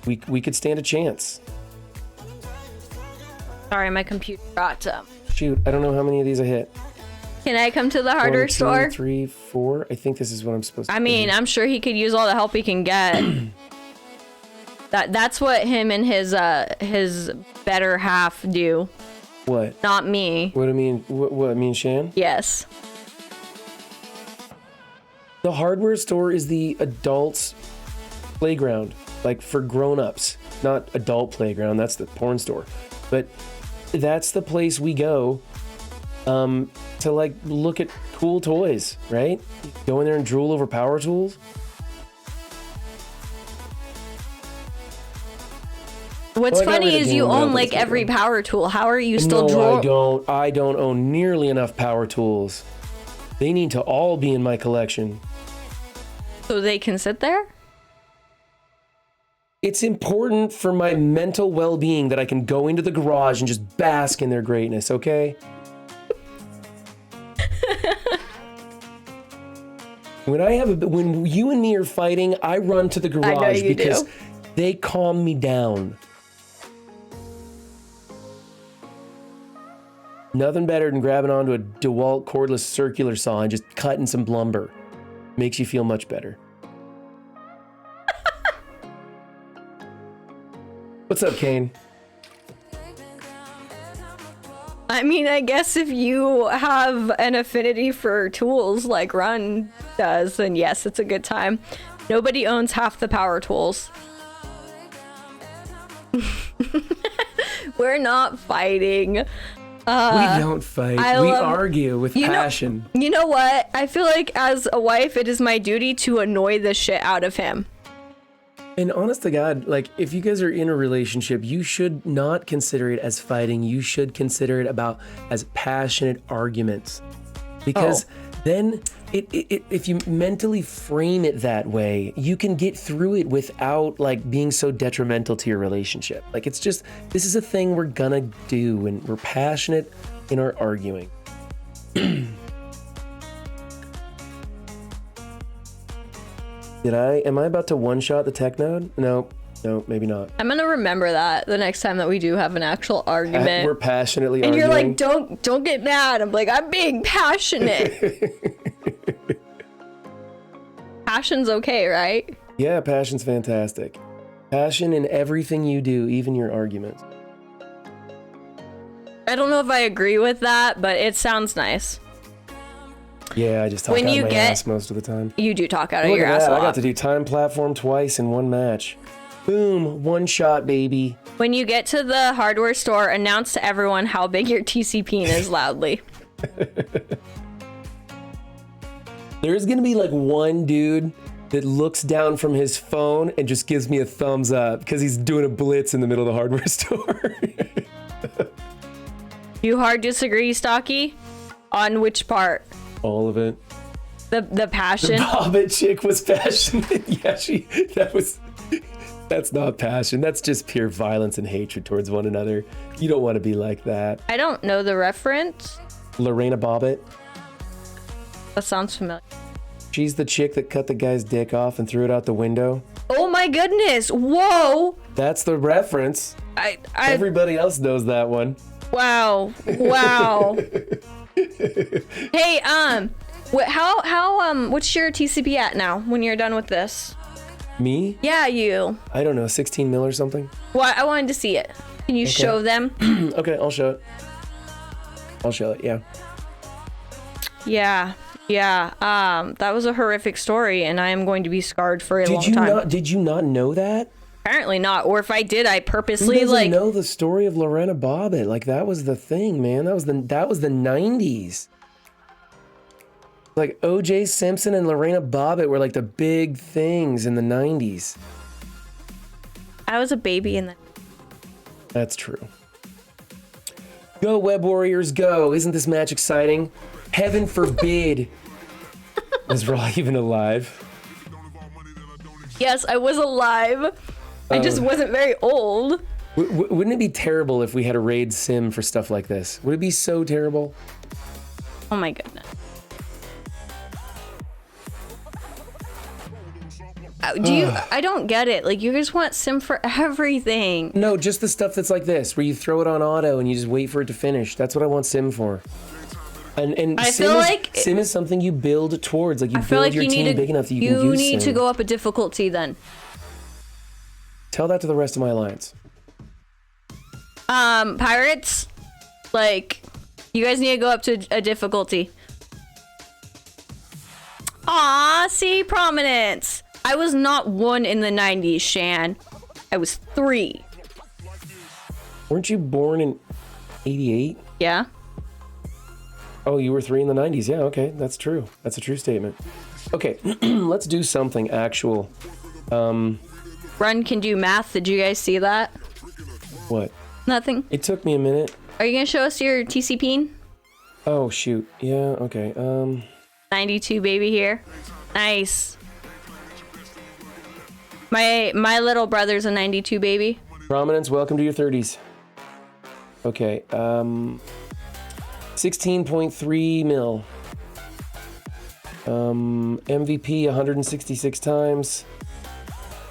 we could stand a chance. sorry, my computer got Shoot, I don't know how many of these I hit. Can I come to the hardware store? 1, 2, 3, 4. I think this is what I'm supposed to I mean, I'm sure he could use all the help he can get. That's what him and his better half do. What? Not me. What I mean? What I mean, Shan? Yes. The hardware store is the adults' playground, like for grown-ups, not adult playground. That's the porn store, but that's the place we go to like look at cool toys, right? Go in there and drool over power tools. What's funny is you own like every power tool. How are you still No, I don't own nearly enough power tools. They need to all be in my collection. So they can sit there? It's important for my mental well-being that I can go into the garage and just bask in their greatness, okay? When you and me are fighting, I run to the garage because they calm me down. Nothing better than grabbing onto a DeWalt cordless circular saw and just cutting some lumber. Makes you feel much better. What's up, Kane? I mean, I guess if you have an affinity for tools like Run does, then yes, it's a good time. Nobody owns half the power tools. We're not fighting. We don't fight. We argue with passion. You know what? I feel like as a wife, it is my duty to annoy the shit out of him. And honest to God, like, if you guys are in a relationship, you should not consider it as fighting. You should consider it as passionate arguments. Because then, if you mentally frame it that way, you can get through it without, like, being so detrimental to your relationship. Like, it's just, this is a thing we're gonna do, and we're passionate in our arguing. Am I about to one-shot the tech node? No, maybe not. I'm gonna remember that the next time that we do have an actual argument. We're passionately and arguing. And you're like, don't get mad. I'm like, I'm being passionate. Passion's okay, right? Yeah, passion's fantastic. Passion in everything you do, even your arguments. I don't know if I agree with that, but it sounds nice. Yeah, I just talk out of my ass most of the time. You do talk out of your ass a lot. I got to do time platform twice in one match. Boom, one shot, baby. When you get to the hardware store, announce to everyone how big your TCP is loudly. There's gonna be like one dude that looks down from his phone and just gives me a thumbs up because he's doing a blitz in the middle of the hardware store. You hard disagree, Stocky? On which part? All of it. The passion. The Bobbit chick was passionate. Yeah, that's not passion. That's just pure violence and hatred towards one another. You don't want to be like that. I don't know the reference. Lorena Bobbitt. That sounds familiar. She's the chick that cut the guy's dick off and threw it out the window. Oh my goodness! Whoa! That's the reference. Everybody else knows that one. Wow! Wow! Hey, what's your TCP at now when you're done with this? Me? Yeah, you. I don't know, 16 mil or something? Well, I wanted to see it. Can you show them? Okay, I'll show it. I'll show it, yeah. Yeah. That was a horrific story, and I am going to be scarred for a long time. Did you not know that? Apparently not. Or if I did, I purposely Who doesn't know the story of Lorena Bobbitt? Like, that was the thing, man. That was the 90s. Like, O.J. Simpson and Lorena Bobbitt were like the big things in the 90s. I was a baby in the... That's true. Go, Web Warriors, go. Isn't this match exciting? Heaven forbid was Raw even alive. Yes, I was alive. I just wasn't very old. Wouldn't it be terrible if we had a raid sim for stuff like this? Would it be so terrible? Oh my goodness. I don't get it. Like, you just want sim for everything. No, just the stuff that's like this, where you throw it on auto and you just wait for it to finish. That's what I want sim for. And I feel like sim is something you build towards. Like, you build your team big enough that you can use sim. You need to go up a difficulty then. Tell that to the rest of my alliance. Pirates, like, you guys need to go up to a difficulty. Aw, see, prominence. I was not 1 in the 90s, Shan. I was 3. Weren't you born in 88? Yeah. Oh, you were 3 in the 90s. Yeah, okay, that's true. That's a true statement. Okay, let's do something actual. Run can do math. Did you guys see that? What? Nothing. It took me a minute. Are you gonna show us your TCP? Oh, shoot. Yeah, okay. 92 baby here. Nice. My little brother's a 92 baby. Prominence, welcome to your 30s. Okay, 16.3 mil. MVP 166 times.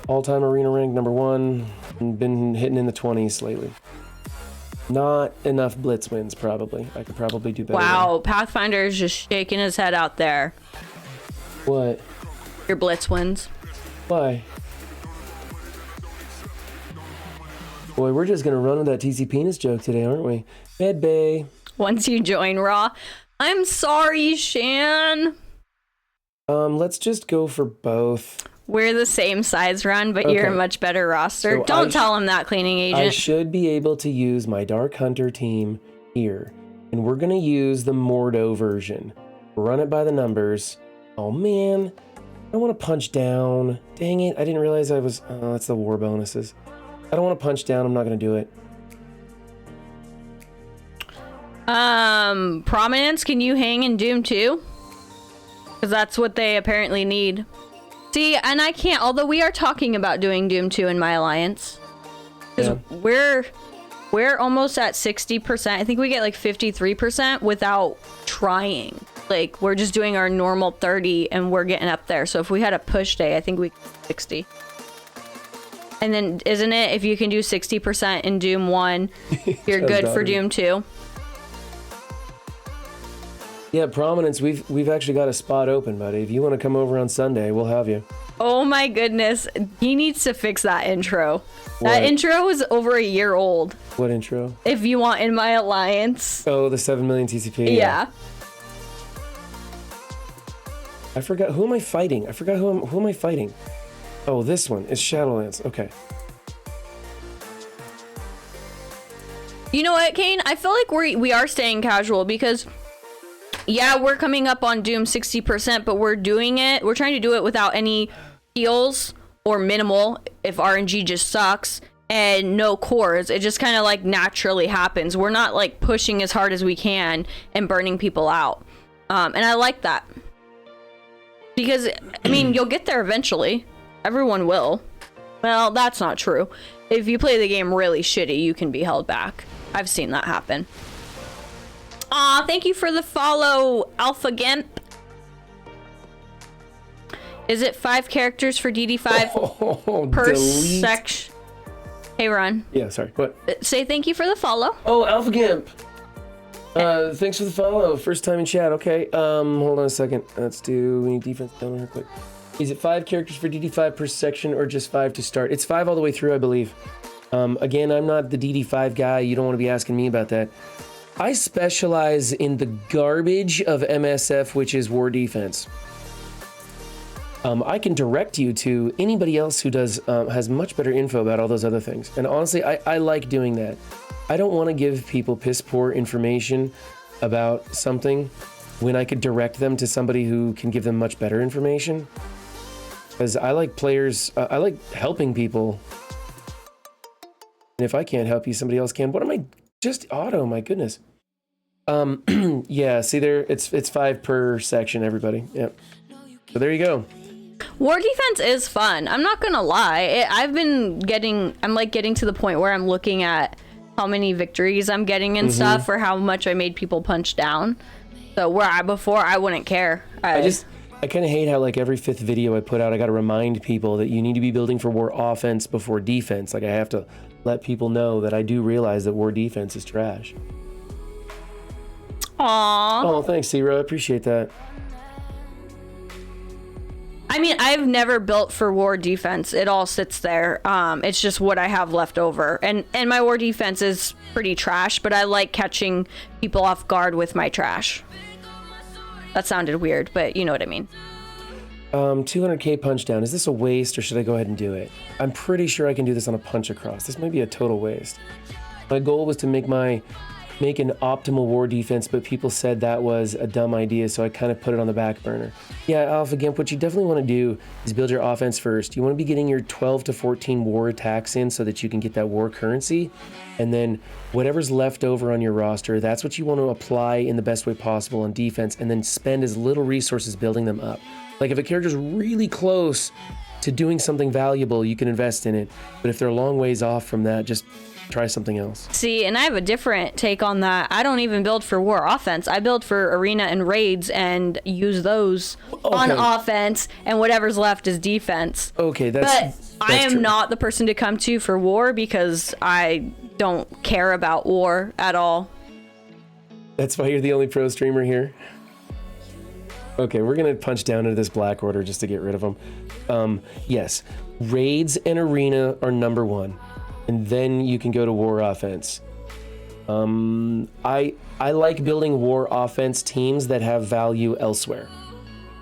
All-time arena rank number 1. Been hitting in the 20s lately. Not enough blitz wins, probably. I could probably do better. Wow, Pathfinder is just shaking his head out there. What? Your blitz wins. Why? Boy, we're just gonna run with that TC penis joke today, aren't we? Med Bay. Once you join Raw. I'm sorry, Shan. Let's just go for both. We're the same size run, but you're a Okay. much better roster. So Don't tell him that, cleaning I agent. should be able to use my Dark Hunter team here. And we're gonna use the Mordo version. Run it by the numbers. Oh man, I don't wanna punch down. Dang it, I didn't realize I was, oh, that's the war bonuses. I don't wanna punch down, I'm not gonna do it. Prominence, can you hang in Doom 2? Because that's what they apparently need. See, and I can't, although we are talking about doing Doom 2 in my alliance. Because we're almost at 60%. I think we get like 53% without trying. Like, we're just doing our normal 30 and we're getting up there. So if we had a push day, I think we could 60. And then, isn't it, if you can do 60% in Doom 1, you're good for Doom 2? Yeah, Prominence, we've actually got a spot open, buddy. If you want to come over on Sunday, we'll have you. Oh my goodness. He needs to fix that intro. What? That intro is over a year old. What intro? If you want in my alliance. Oh, the 7 million TCP. Yeah. I forgot, who am I fighting? I forgot who am I fighting? Oh, this one is Shadowlands. Okay. You know what, Kane? I feel like we are staying casual because, yeah, we're coming up on Doom 60%, but we're trying to do it without any heals or minimal if RNG just sucks and no cores. It just kind of like naturally happens. We're not like pushing as hard as we can and burning people out. And I like that. Because, I mean, you'll get there eventually. Everyone will. Well, that's not true. If you play the game really shitty, you can be held back. I've seen that happen. Aw, thank you for the follow, Alpha Gimp. Is it 5 characters for DD5 per section? Hey, Ron. Yeah, sorry. What? Say thank you for the follow. Oh, Alpha Gimp. Thanks for the follow. First time in chat. Okay. Hold on a second. We need defense down here quick. Is it 5 characters for DD5 per section or just 5 to start? It's 5 all the way through, I believe. Again, I'm not the DD5 guy. You don't want to be asking me about that. I specialize in the garbage of MSF, which is war defense. I can direct you to anybody else who has much better info about all those other things. And honestly, I like doing that. I don't want to give people piss poor information about something when I could direct them to somebody who can give them much better information. Because I like players, I like helping people. And if I can't help you, somebody else can. What am I? Just auto, my goodness. Yeah, see there, it's 5 per section, everybody. Yep. So there you go. War defense is fun. I'm not gonna lie. I'm like getting to the point where I'm looking at how many victories I'm getting and stuff, or how much I made people punch down. So before I wouldn't care. I kind of hate how like every 5th video I put out, I got to remind people that you need to be building for war offense before defense. Like I have to let people know that I do realize that war defense is trash. Aww. Oh, thanks, Zero. I appreciate that. I mean, I've never built for war defense. It all sits there. It's just what I have left over. And my war defense is pretty trash, but I like catching people off guard with my trash. That sounded weird, but you know what I mean. 200k punch down. Is this a waste or should I go ahead and do it? I'm pretty sure I can do this on a punch across. This might be a total waste. My goal was to make an optimal war defense, but people said that was a dumb idea, so I kind of put it on the back burner. Yeah, Alpha Gimp, what you definitely want to do is build your offense first. You want to be getting your 12 to 14 war attacks in so that you can get that war currency, and then whatever's left over on your roster, that's what you want to apply in the best way possible on defense, and then spend as little resources building them up. Like if a character's really close to doing something valuable, you can invest in it. But if they're a long ways off from that, just try something else. See, and I have a different take on that. I don't even build for war offense. I build for arena and raids and use those on offense, and whatever's left is defense. Okay, But I am true. not the person to come to for war because I don't care about war at all. That's why you're the only pro streamer here. Okay, we're gonna punch down into this black order just to get rid of them. Yes, raids and arena are number one, and then you can go to war offense. I like building war offense teams that have value elsewhere.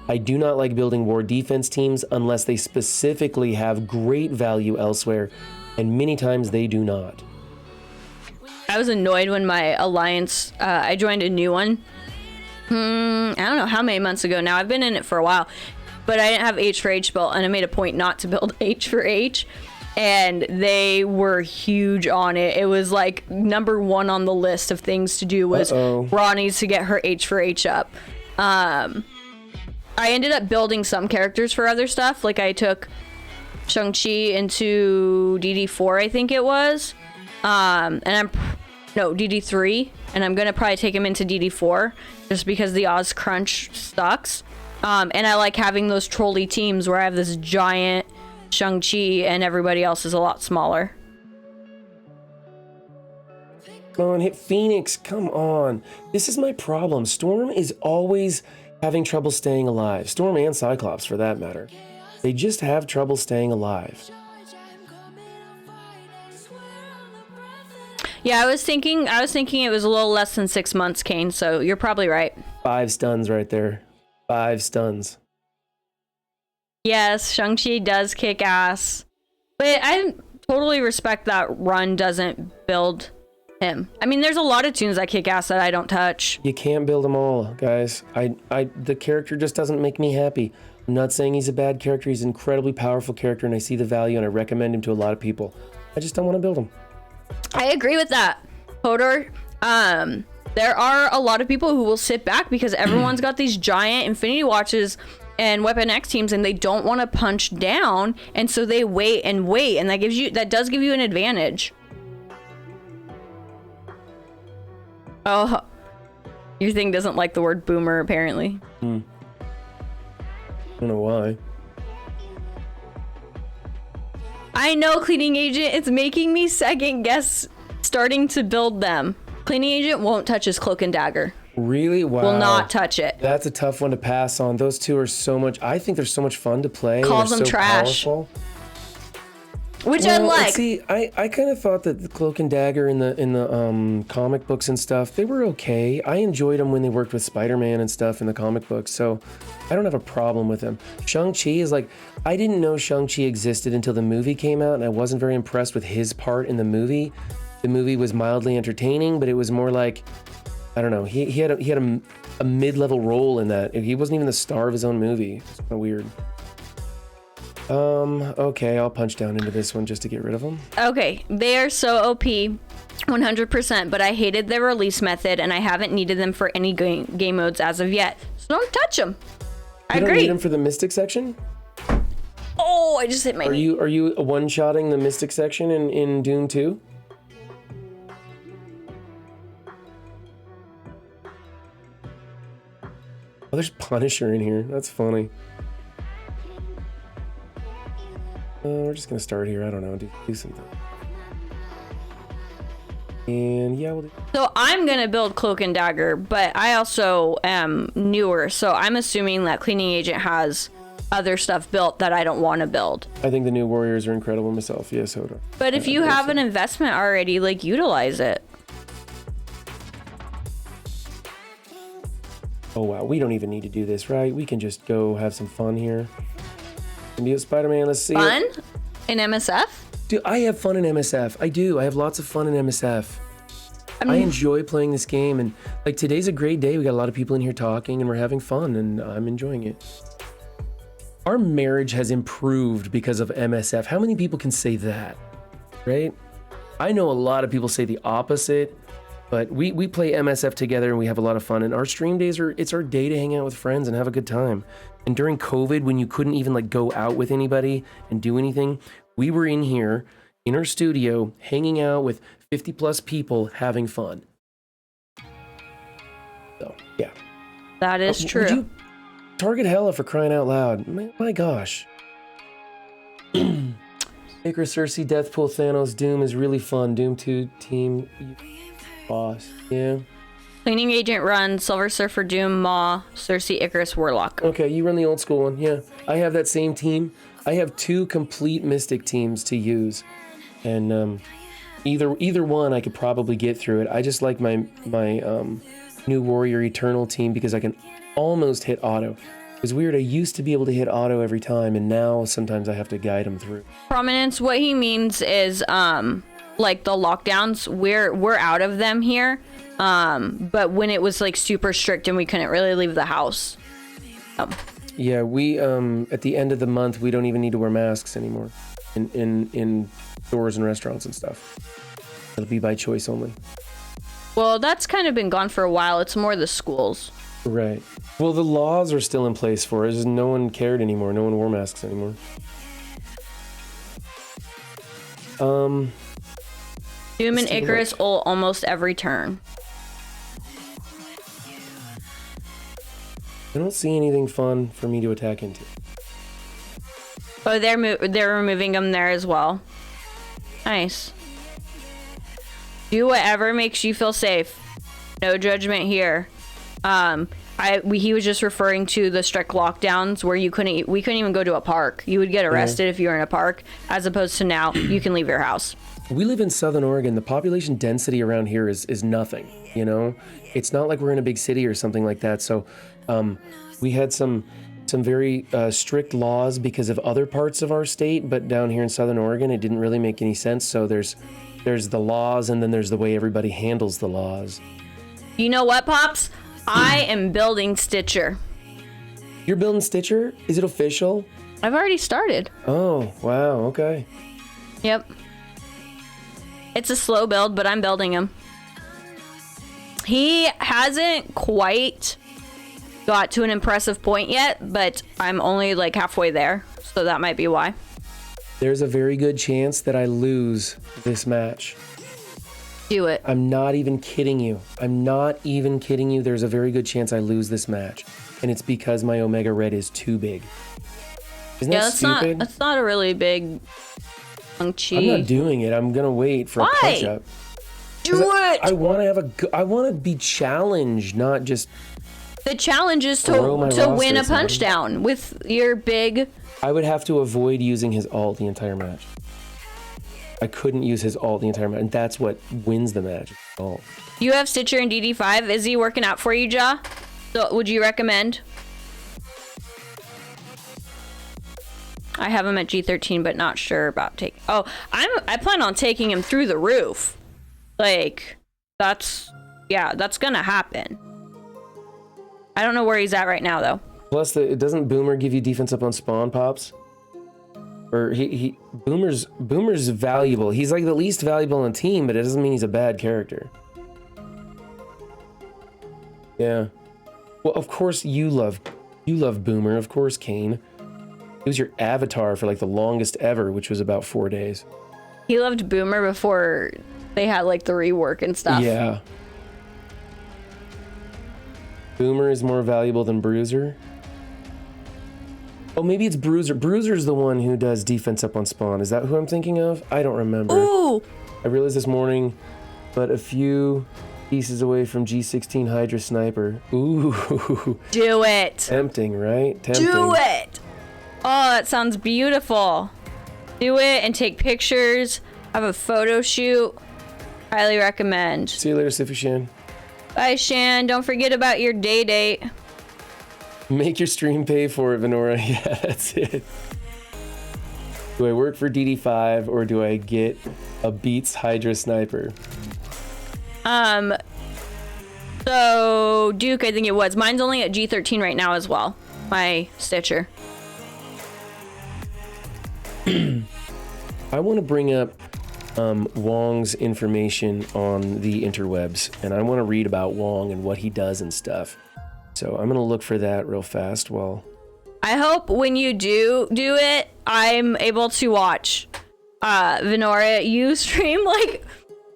I do not like building war defense teams unless they specifically have great value elsewhere, and many times they do not. I was annoyed when my alliance, I joined a new one. I don't know how many months ago now. I've been in it for a while, but I didn't have H4H built, and I made a point not to build H4H, and they were huge on it. It was like number one on the list of things to do was Raw needs to get her H4H up. I ended up building some characters for other stuff. Like I took Shang-Chi into DD4, I think it was. DD3, and I'm gonna probably take him into DD4 just because the Oz crunch sucks. And I like having those trolley teams where I have this giant Shang-Chi and everybody else is a lot smaller. Come on, hit Phoenix, come on. This is my problem. Storm is always having trouble staying alive. Storm and Cyclops, for that matter. They just have trouble staying alive. Yeah, I was thinking it was a little less than 6 months, Kane, so you're probably right. 5 stuns right there. 5 stuns. Yes, Shang-Chi does kick ass. But I totally respect that Run doesn't build him. I mean, there's a lot of tunes that kick ass that I don't touch. You can't build them all, guys. The character just doesn't make me happy. I'm not saying he's a bad character. He's an incredibly powerful character, and I see the value, and I recommend him to a lot of people. I just don't want to build him. I agree with that, Hodor. There are a lot of people who will sit back because everyone's got these giant Infinity Watches and Weapon X teams, and they don't want to punch down, and so they wait, and that does give you an advantage. Oh, your thing doesn't like the word boomer, apparently. I don't know why. I know, Cleaning Agent. It's making me second guess starting to build them. Cleaning Agent won't touch his Cloak and Dagger. Really? Wow. Will not touch it. That's a tough one to pass on. Those two are so much. I think they're so much fun to play. Calls they're them so trash. Powerful. Which I like. See, I kind of thought that the Cloak and Dagger in the comic books and stuff, they were okay. I enjoyed them when they worked with Spider-Man and stuff in the comic books, so I don't have a problem with them. Shang-Chi is like, I didn't know Shang-Chi existed until the movie came out, and I wasn't very impressed with his part in the movie. The movie was mildly entertaining, but it was more like, I don't know, he had a mid-level role in that. He wasn't even the star of his own movie. It's kind of weird. Okay, I'll punch down into this one just to get rid of them. Okay, they are so OP, 100%, but I hated their release method, and I haven't needed them for any game modes as of yet. So don't touch them. I You don't agree. need them for the Mystic section? Oh, I just hit my knee. Are you one-shotting the Mystic section in Doom 2? Oh, there's Punisher in here. That's funny. We're just gonna start here. I don't know. Do something. And yeah, we'll do. So I'm gonna build Cloak and Dagger, but I also am newer, so I'm assuming that Cleaning Agent has other stuff built that I don't want to build. I think the new Warriors are incredible myself. Yes, hold on. But if you have an investment already, like, utilize it. Oh wow, we don't even need to do this, right? We can just go have some fun here. Be Spider-Man, let's see. Fun? It. In MSF? Dude, I have fun in MSF. I do. I have lots of fun in MSF. I enjoy playing this game, and like today's a great day. We got a lot of people in here talking, and we're having fun, and I'm enjoying it. Our marriage has improved because of MSF. How many people can say that, right? I know a lot of people say the opposite, But we play MSF together and we have a lot of fun. And our stream days it's our day to hang out with friends and have a good time. And during COVID, when you couldn't even like go out with anybody and do anything, we were in here in our studio hanging out with 50 plus people having fun. So yeah, That is true. Would you target Hela for crying out loud? My gosh. Maker, Cersei, Deathpool, Thanos, Doom is really fun. Doom 2 team boss. Yeah. Cleaning Agent Run, Silver Surfer, Doom, Maw, Cersei, Icarus, Warlock. Okay, you run the old school one. Yeah. I have that same team. I have 2 complete Mystic teams to use. And either one I could probably get through it. I just like my new Warrior Eternal team because I can almost hit auto. It's weird, I used to be able to hit auto every time, and now sometimes I have to guide them through. Prominence, what he means is like the lockdowns, we're out of them here. But when it was like super strict and we couldn't really leave the house. Yeah, we at the end of the month we don't even need to wear masks anymore in stores and restaurants and stuff. It'll be by choice only. Well, that's kind of been gone for a while. It's more the schools. Right. Well, the laws are still in place for it. Just no one cared anymore. No one wore masks anymore. Doom and Icarus ult almost every turn. I don't see anything fun for me to attack into. Oh, they're removing them there as well. Nice. Do whatever makes you feel safe. No judgment here. He was just referring to the strict lockdowns where we couldn't even go to a park. You would get arrested if you were in a park, as opposed to now you can leave your house. We live in Southern Oregon. The population density around here is nothing, you know? It's not like we're in a big city or something like that. So we had some very strict laws because of other parts of our state, but down here in Southern Oregon, it didn't really make any sense. So there's the laws, and then there's the way everybody handles the laws. You know what, Pops? I am building Stitcher. You're building Stitcher? Is it official? I've already started. Oh, wow, okay. Yep. It's a slow build, but I'm building him. He hasn't quite got to an impressive point yet, but I'm only like halfway there, so that might be why. There's a very good chance that I lose this match. Do it. I'm not even kidding you. I'm not even kidding you. There's a very good chance I lose this match. And it's because my Omega Red is too big. Isn't that stupid? That's not a really big chi. I'm not doing it. I'm going to wait for a punch up. Do it! I want to be challenged, not just... The challenge is to win a punch down with your big... I would have to avoid using his ult the entire match. I couldn't use his ult the entire match, and that's what wins the match. Ult. You have Stitcher and DD5. Is he working out for you, Ja? So would you recommend? I have him at G13, but not sure about taking... Oh, I plan on taking him through the roof. Like, that's gonna happen. I don't know where he's at right now, though. Plus, doesn't Boomer give you defense up on spawn, Pops? Or Boomer's valuable. He's like the least valuable on the team, but it doesn't mean he's a bad character. Yeah. Well, of course you love Boomer. Of course, Kane. He was your avatar for like the longest ever, which was about 4 days. He loved Boomer before they had like the rework and stuff. Yeah. Boomer is more valuable than Bruiser. Oh, maybe it's Bruiser. Bruiser's the one who does defense up on spawn. Is that who I'm thinking of? I don't remember. Ooh! I realized this morning, but a few pieces away from G16 Hydra Sniper. Ooh. Do it! Tempting, right? Tempting. Do it! Oh, that sounds beautiful. Do it and take pictures. Have a photo shoot. Highly recommend. See you later, Sifu Shan. Bye, Shan. Don't forget about your day date. Make your stream pay for it, Venora. Yeah, that's it. Do I work for DD5 or do I get a Beats Hydra Sniper? So Duke, I think it was. Mine's only at G13 right now as well. My Stitcher. I want to bring up Wong's information on the interwebs, and I want to read about Wong and what he does and stuff. So I'm gonna look for that real fast while. I hope when you do it, I'm able to watch Venora, you stream like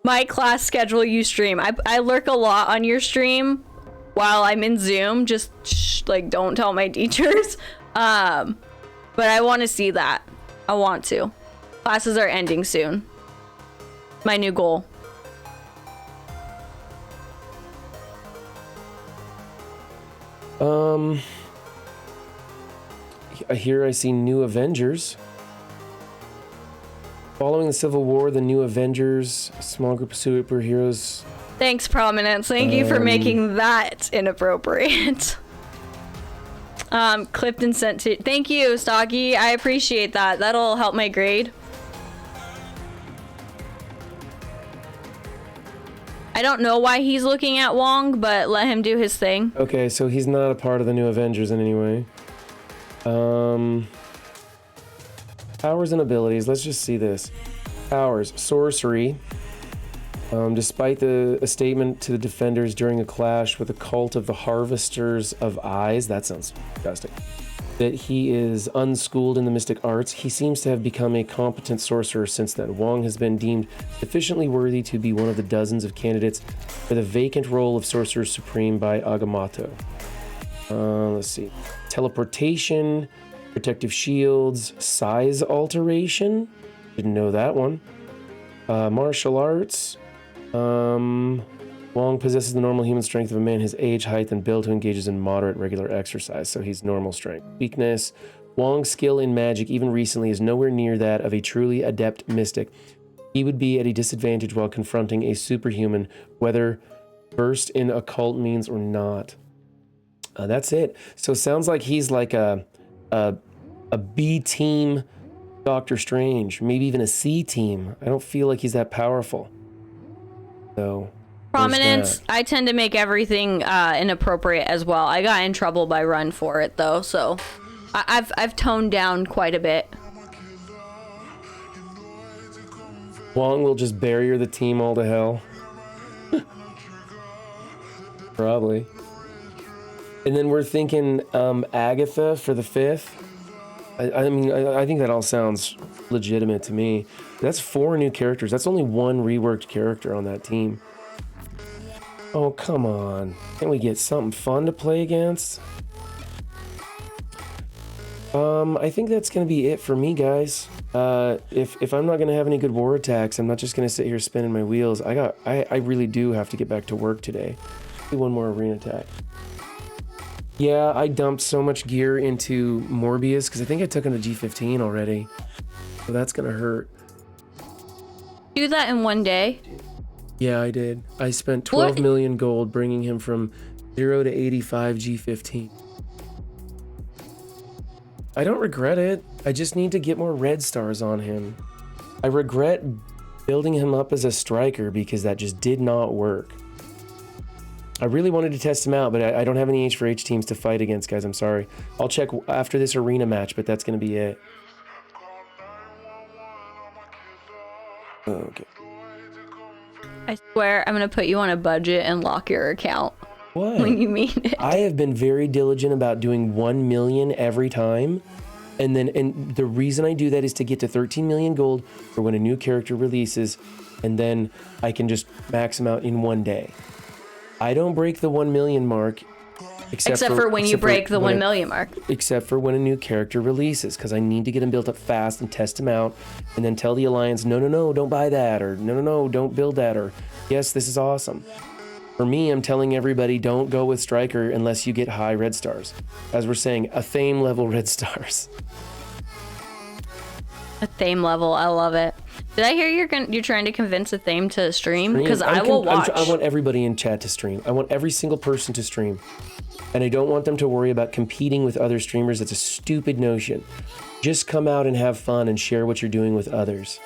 my class schedule. You stream. I lurk a lot on your stream while I'm in Zoom. Just like don't tell my teachers. But I want to see that. I want to. Classes are ending soon. My new goal. Here I see new Avengers. Following the Civil War, the new Avengers, a small group of superheroes. Thanks, Prominence. Thank you for making that inappropriate. Clipped and sent to. Thank you, Stocky. I appreciate that. That'll help my grade. I don't know why he's looking at Wong, but let him do his thing. Okay, so he's not a part of the new Avengers in any way. Powers and abilities. Let's just see this. Powers. Sorcery. Despite a statement to the defenders during a clash with a cult of the Harvesters of Eyes. That sounds disgusting. That he is unschooled in the mystic arts. He seems to have become a competent sorcerer since then. Wong has been deemed sufficiently worthy to be one of the dozens of candidates for the vacant role of Sorcerer Supreme by Agamotto. Let's see. Teleportation, protective shields, size alteration. Didn't know that one. Martial arts. Wong possesses the normal human strength of a man his age, height, and build who engages in moderate regular exercise, so he's normal strength. Weakness. Wong's skill in magic, even recently, is nowhere near that of a truly adept mystic. He would be at a disadvantage while confronting a superhuman, whether versed in occult means or not. That's it. So it sounds like he's like a B team Doctor Strange, maybe even a C team. I don't feel like he's that powerful. So Prominence. I tend to make everything inappropriate as well. I got in trouble by Run for it though, so I've toned down quite a bit. Wong will just barrier the team all to hell. Probably. And then we're thinking Agatha for the 5th. I mean, I think that all sounds legitimate to me. That's 4 new characters. That's only 1 reworked character on that team. Oh, come on. Can't we get something fun to play against? I think that's going to be it for me, guys. If I'm not going to have any good war attacks, I'm not just going to sit here spinning my wheels. I really do have to get back to work today. Do one more arena attack. Yeah, I dumped so much gear into Morbius because I think I took him to G15 already. So that's going to hurt. Do that in one day. Yeah, I did. I spent 12 million gold bringing him from 0 to 85 G15. I don't regret it. I just need to get more red stars on him. I regret building him up as a striker because that just did not work. I really wanted to test him out, but I don't have any H4H teams to fight against, guys. I'm sorry. I'll check after this arena match, but that's going to be it. Okay. I swear I'm going to put you on a budget and lock your account. What? When you mean it. I have been very diligent about doing 1 million every time. And the reason I do that is to get to 13 million gold for when a new character releases, and then I can just max them out in one day. I don't break the 1 million mark except for when you break the 1 million mark. Except for when a new character releases, because I need to get them built up fast and test them out, and then tell the alliance, no, don't buy that, or no, don't build that, or yes, this is awesome. For me, I'm telling everybody, don't go with Striker unless you get high red stars. As we're saying, Athame level red stars. Athame level, I love it. Did I hear you're trying to convince Athame to stream? Because I will watch. I want everybody in chat to stream. I want every single person to stream. And I don't want them to worry about competing with other streamers. That's a stupid notion. Just come out and have fun and share what you're doing with others.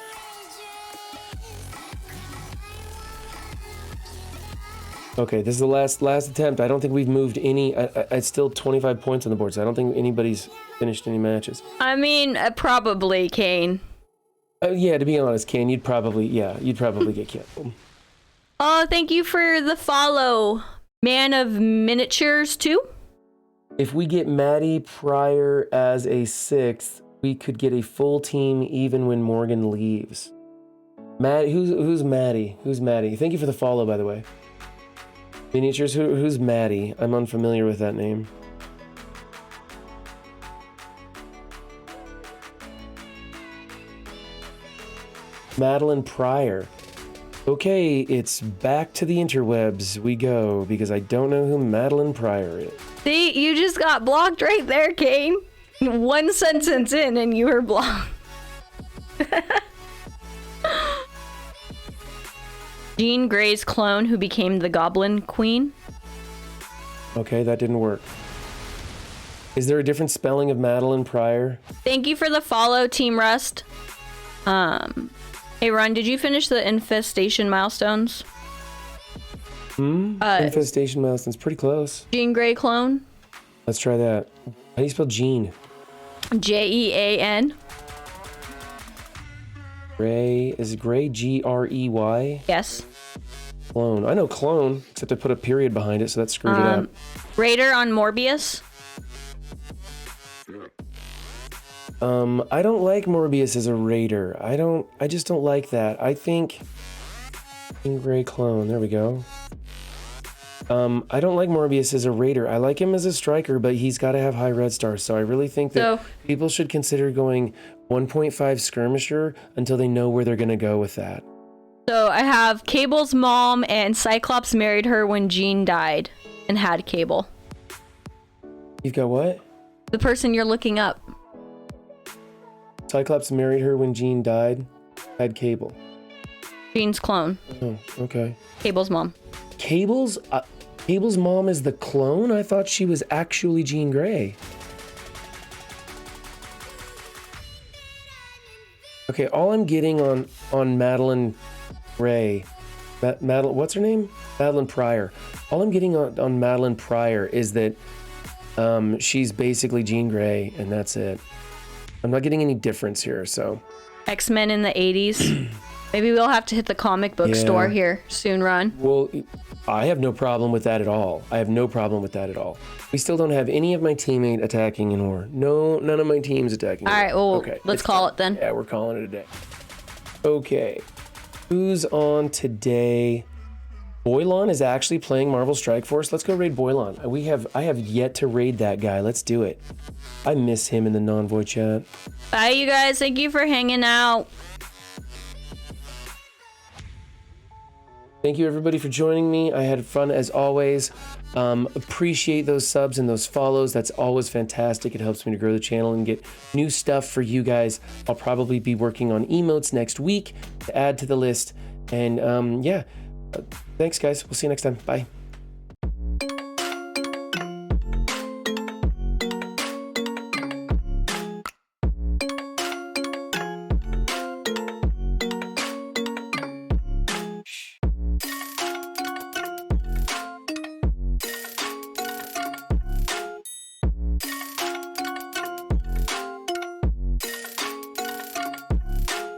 Okay, this is the last attempt. I don't think we've moved any. It's still 25 points on the board, so I don't think anybody's finished any matches. I mean, probably, Kane. Yeah, to be honest, Ken, you'd probably get killed. Oh, thank you for the follow. Man of Miniatures too. If we get Maddie Pryor as a 6th, we could get a full team even when Morgan leaves. Maddie, who's Maddie? Who's Maddie? Thank you for the follow, by the way. Miniatures, who's Maddie? I'm unfamiliar with that name. Madeline Pryor. Okay, it's back to the interwebs we go, because I don't know who Madeline Pryor is. See, you just got blocked right there, Kane. One sentence in and you were blocked. Jean Grey's clone who became the Goblin Queen. Okay, that didn't work. Is there a different spelling of Madeline Pryor? Thank you for the follow, Team Rust. Hey, Ron, did you finish the infestation milestones? Infestation milestones, pretty close. Jean Grey clone. Let's try that. How do you spell Jean? Jean. Grey, is it Grey? Grey? Yes. Clone. I know clone, except I put a period behind it, so that screwed it up. Raider on Morbius. I don't like Morbius as a raider. I just don't like that. I think Grey clone, there we go. I don't like Morbius as a raider. I like him as a striker, but he's got to have high red stars. So I really think that people should consider going 1.5 skirmisher until they know where they're going to go with that. So I have Cable's mom and Cyclops married her when Jean died and had Cable. You've got what? The person you're looking up. Cyclops married her when Jean died, had Cable. Jean's clone. Oh, okay. Cable's mom. Cable's mom is the clone? I thought she was actually Jean Grey. Okay, all I'm getting on Madeline Ray, what's her name? Madeline Pryor. All I'm getting on Madeline Pryor is that she's basically Jean Grey, and that's it. I'm not getting any difference here, so. X-Men in the 80s. Maybe we'll have to hit the comic book store here soon, Ron. Well, I have no problem with that at all. We still don't have any of my teammate attacking in war. No, none of my team's attacking. All right, well, let's call it then. Yeah, we're calling it a day. Okay. Who's on today? Boylon is actually playing Marvel Strike Force. Let's go raid Boylon. I have yet to raid that guy. Let's do it. I miss him in the non-void chat. Bye, you guys. Thank you for hanging out. Thank you, everybody, for joining me. I had fun as always. Appreciate those subs and those follows. That's always fantastic. It helps me to grow the channel and get new stuff for you guys. I'll probably be working on emotes next week to add to the list. And yeah, thanks, guys. We'll see you next time. Bye.